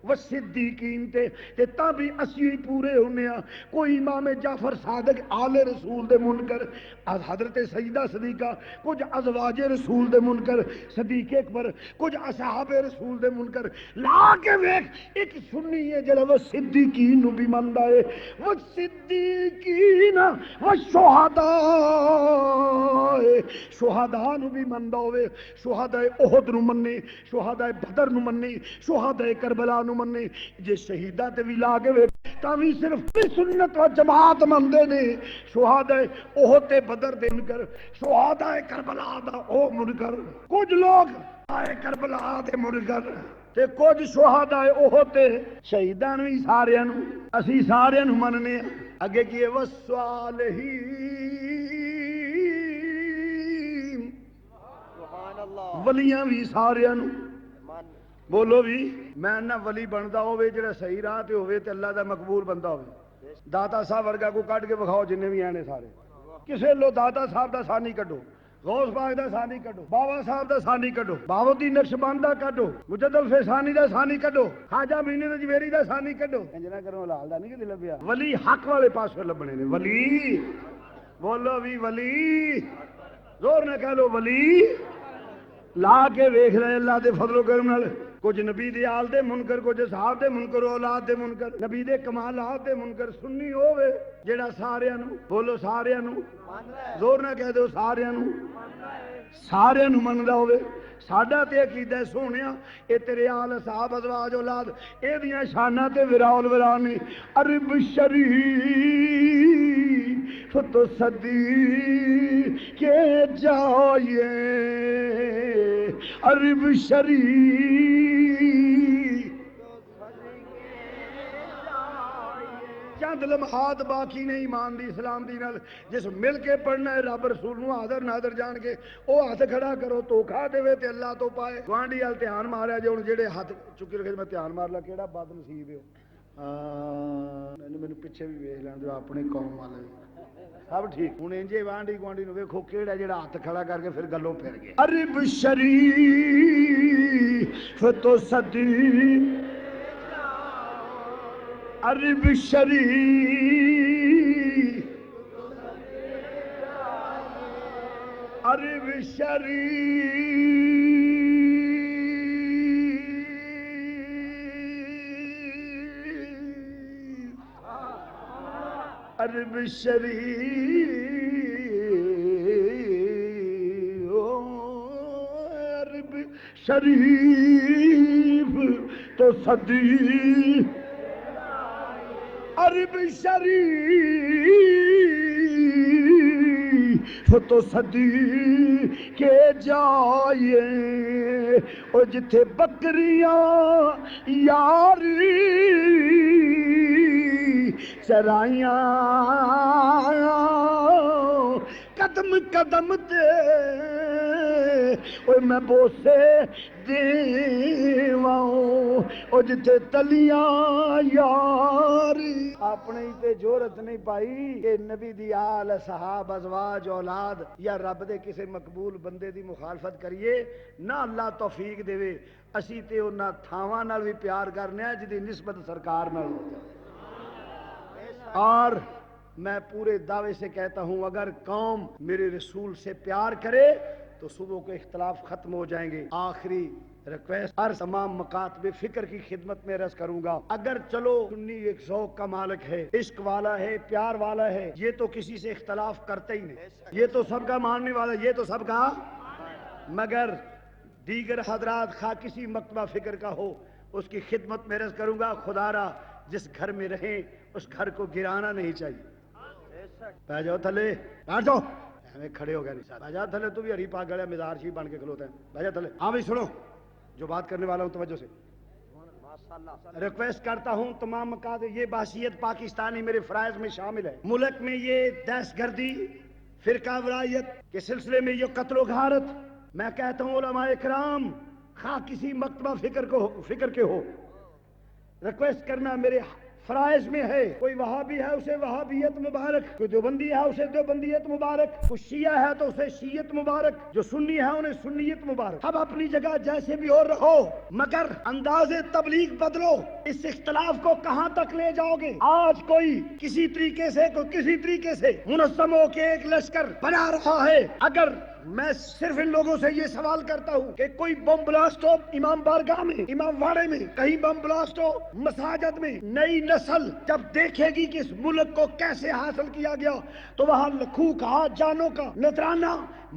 وصدیقین تے تاں بھی اسی پورے ہونے ہاں کوئی امام جعفر صادق آل رسول دے منکر حضرت سیدہ صدیقہ کچھ ازواج رسول دے منکر صدیق اکبر کچھ اصحاب رسول دے منکر لا کے ویکھ ایک سنی ہے جڑا وصدیقین نو بھی مندا ہے وصدیقین وشہداء شہداء نو بھی مندا ہوئے شہداء احد نو مننے شہداء بدر نو مننے شہداء کربلا نو مننے جے شہیداں تے وی لا کے تاوی صرف سنت و جماعت مندے نے شہداء احد تے بدر دے منکر شہداء کربلا دا او منکر کچھ لوگ کربلا دے منکر تے کچھ شہداء احد تے شہیداں وی ساریاں نو اسی ساریاں نو مننے اگے کیے والصالحین ولیاں وی ساریاں نو بولو بھی میں نہ ولی بندا ہوے جڑا صحیح راہ تے ہوے تے اللہ دا مقبول بندہ ہوے داتا صاحب ورگا کو کڈ کے بکھاؤ جننے بھی آنے سارے کسے لو داتا صاحب دا ثانی کڈو غوث پاک دا ثانی کڈو بابا صاحب دا ثانی کڈو بہاؤالدین نقشبند دا کڈو مجد الفیسانی دا ثانی کڈو خواجہ مینی نجویری دا ثانی کڈو انجنا کرو لال دا نہیں کہ لبیا ولی حق والے پاسوں لبنے نے ولی بولو بھی ولی زور نہ کہہ لو ولی لا کے ویکھ رہے اللہ دے فضل و کرم نال کچھ نبی دے آل دے منکر کچھ صحاب دے منکر اولاد دے منکر نبی دے کمالات دے منکر سنی ہووے جڑا ساریاں نو بولو ساریاں نو زور نہ کہہ دو ساریاں نو مندا ہووے ساڈا تے عقیدہ ہے سونیا اے تیرے آل صحاب ازواج اولاد اے دیاں شاناں تے وراول ورانی عرب شریف تو صدی کے جائے عرب شریف چند لمحات باقی نہیں ایمان دی اسلام دی نال جس مل کے پڑھنا ہے رب رسول نو حاضر ناظر جان کے او ہاتھ کھڑا کرو دھوکھا دے تے اللہ تو پائے گوانڈی ال دھیان ماریا جے ہن جڑے ہاتھ چکی رکھے میں دھیان مار لا کیڑا بد نصیب ہے مینوں پیچھے بھی ویکھ لین جو اپنی قوم والے سب ٹھیک ہوں انجے وانڈی گوانڈی نو ویکھو کیڑا جڑا ہاتھ کھڑا کر کے پھر گلوں پھر گئے عرب شریف تو صدی عرب شریف عرب شریف عرب شریف عرب شریف تو صدی عرب شریف تو صدی کے جائے اور جتھے بکریاں یاری چرائیاں قدم قدم تے اوے میں بوسے دیواؤں او جتھے تلیاں یاری اپنے تے جورت نہیں پائی کہ نبی دی آل صحاب ازواج اولاد یا رب دے کسے مقبول بندے دی مخالفت کریے نہ اللہ توفیق دے اسی تے انہاں تھاواں نال بھی پیار کرنے ہیں جدی نسبت سرکار نال ہو جائے۔ اور میں پورے دعوے سے کہتا ہوں اگر قوم میرے رسول سے پیار کرے تو صبح کے اختلاف ختم ہو جائیں گے۔ آخری ریکویسٹ ہر تمام مکاتب فکر کی خدمت میں عرض کروں گا، اگر چلو سنی ایک ذوق کا مالک ہے، عشق والا ہے، پیار والا ہے، یہ تو کسی سے اختلاف کرتے ہی نہیں، یہ تو سب کا ماننے والا، یہ تو سب کا، مگر دیگر حضرات خواہ کسی مکتبہ فکر کا ہو اس کی خدمت میں عرض کروں گا، خدا را جس گھر میں رہیں اس گھر کو گرانا نہیں چاہیے۔ پہ جاؤ تھلے، بیٹھ جاؤ، ہمیں کھڑے ہو گئے نہیں ساتھ، جا تھلے، تو بھی ہری پاک گڑیا مزار شریف بن کے کھلوتا ہے، بھائی تھلے۔ ہاں بھائی سنو جو بات کرنے والا ہوں توجہ سے ریکویسٹ کرتا ہوں تمام مکاتب، یہ بحثیت پاکستانی میرے فرائض میں شامل ہے، ملک میں یہ دہشت گردی فرقہ وارایت کے سلسلے میں یہ قتل و غارت، میں کہتا ہوں علماء کرام خواہ کسی مکتبہ فکر کے ہو، ریکویسٹ کرنا میرے فرائض میں ہے، کوئی وہابی ہے اسے وہابیت مبارک، کوئی دیوبندی ہے اسے دیوبندیت مبارک، کوئی شیعہ ہے تو اسے شیعت مبارک، جو سنی ہے انہیں سنیت مبارک، اب اپنی جگہ جیسے بھی اور رہو مگر انداز تبلیغ بدلو، اس اختلاف کو کہاں تک لے جاؤ گے؟ آج کوئی کسی طریقے سے منظم ہو کے ایک لشکر بنا رہا ہے، اگر میں صرف ان لوگوں سے یہ سوال کرتا ہوں کہ کوئی بم بلاسٹ ہو امام بارگاہ میں، امام واڑے میں، کہیں بم بلاسٹ ہو مساجد میں، نئی نسل جب دیکھے گی کہ اس ملک کو کیسے حاصل کیا گیا تو وہاں لکھوں کا جانوں کا نذرانہ،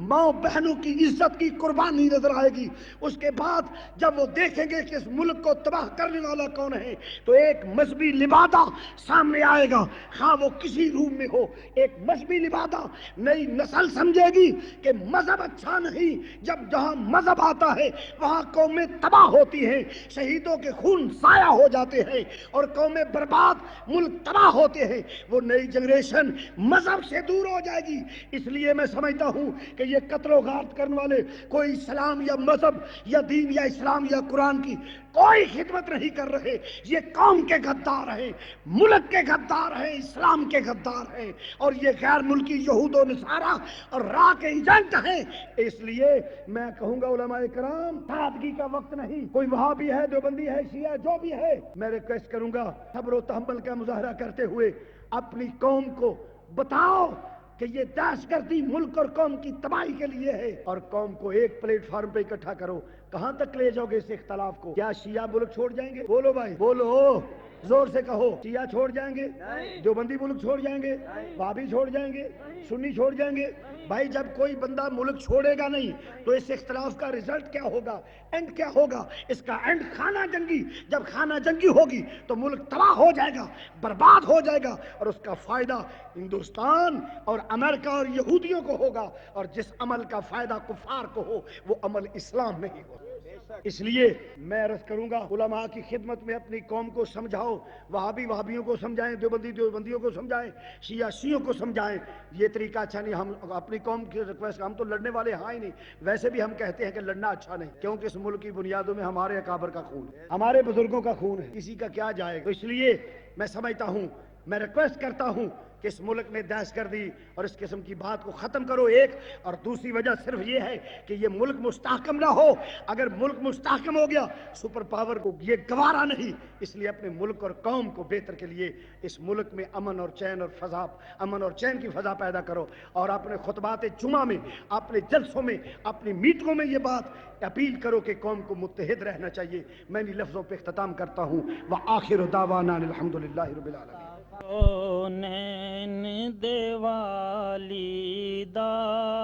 ماں بہنوں کی عزت کی قربانی نظر آئے گی۔ اس کے بعد جب وہ دیکھیں گے کہ اس ملک کو تباہ کرنے والا کون ہے تو ایک مذہبی لبادہ سامنے آئے گا، خواہ وہ کسی روم میں ہو، ایک مذہبی لبادہ، نئی نسل سمجھے گی کہ مذہب اچھا نہیں، جب جہاں مذہب آتا ہے وہاں قومیں تباہ ہوتی ہیں، شہیدوں کے خون ضائع ہو جاتے ہیں اور قومیں برباد، ملک تباہ ہوتے ہیں، وہ نئی جنریشن مذہب سے دور ہو جائے گی۔ اس لیے میں سمجھتا ہوں کہ یہ قتل و غارت کرنے والے کوئی اسلام یا مذہب یا دین یا اسلام یا قرآن کی کوئی خدمت نہیں کر رہے، یہ قوم کے غدار ہیں، ملک کے غدار ہیں، اسلام کے غدار ہیں، اور یہ غیر ملکی یہود و نصارہ اور راہ کے ایجنٹ ہیں۔ اس لیے میں کہوں گا علماء کرام سادگی کا وقت نہیں، کوئی وہابی ہے، دیوبندی ہے، شیعہ جو بھی ہے، میں ریکویسٹ کروں گا صبر و تحمل کا مظاہرہ کرتے ہوئے اپنی قوم کو بتاؤ کہ یہ دہشت گردی ملک اور قوم کی تباہی کے لیے ہے، اور قوم کو ایک پلیٹ فارم پہ اکٹھا کرو۔ کہاں تک لے جاؤ گے اس اختلاف کو؟ کیا شیعہ ملک چھوڑ جائیں گے؟ بولو بھائی بولو، زور سے کہو، شیعہ چھوڑ جائیں گے؟ دیوبندی ملک چھوڑ جائیں گے؟ وہابی چھوڑ جائیں گے؟ سنی چھوڑ جائیں گے؟ بھائی جب کوئی بندہ ملک چھوڑے گا نہیں تو اس اختلاف کا رزلٹ کیا ہوگا، اینڈ کیا ہوگا؟ اس کا اینڈ خانہ جنگی، جب خانہ جنگی ہوگی تو ملک تباہ ہو جائے گا، برباد ہو جائے گا، اور اس کا فائدہ ہندوستان اور امریکہ اور یہودیوں کو ہوگا، اور جس عمل کا فائدہ کفار کو ہو وہ عمل اسلام نہیں ہو۔ اس لیے میں عرض کروں گا علماء کی خدمت میں اپنی قوم کو سمجھاؤ، وہابی وہابیوں کو سمجھائیں، دیوبندی دیوبندیوں کو سمجھائیں، شیعہ شیعوں کو سمجھائیں، یہ طریقہ اچھا نہیں۔ ہم اپنی قوم کی ریکویسٹ، ہم تو لڑنے والے ہاں ہی نہیں، ویسے بھی ہم کہتے ہیں کہ لڑنا اچھا نہیں، کیونکہ اس ملک کی بنیادوں میں ہمارے اکابر کا خون ہے، ہمارے بزرگوں کا خون ہے، کسی کا کیا جائے گا۔ تو اس لیے میں سمجھتا ہوں، میں ریکویسٹ کرتا ہوں کہ اس ملک میں دہشت گردی اور اس قسم کی بات کو ختم کرو، ایک، اور دوسری وجہ صرف یہ ہے کہ یہ ملک مستحکم نہ ہو۔ اگر ملک مستحکم ہو گیا سپر پاور کو یہ گوارا نہیں، اس لیے اپنے ملک اور قوم کو بہتر کے لیے اس ملک میں امن اور چین اور فضا، امن اور چین کی فضا پیدا کرو، اور اپنے خطبات جمعہ میں، اپنے جلسوں میں، اپنی میٹنگوں میں یہ بات اپیل کرو کہ قوم کو متحد رہنا چاہیے۔ میں ان لفظوں پہ اختتام کرتا ہوں، وآخر دعوانا الحمدللہ رب العالمین۔ نین دیوالی دا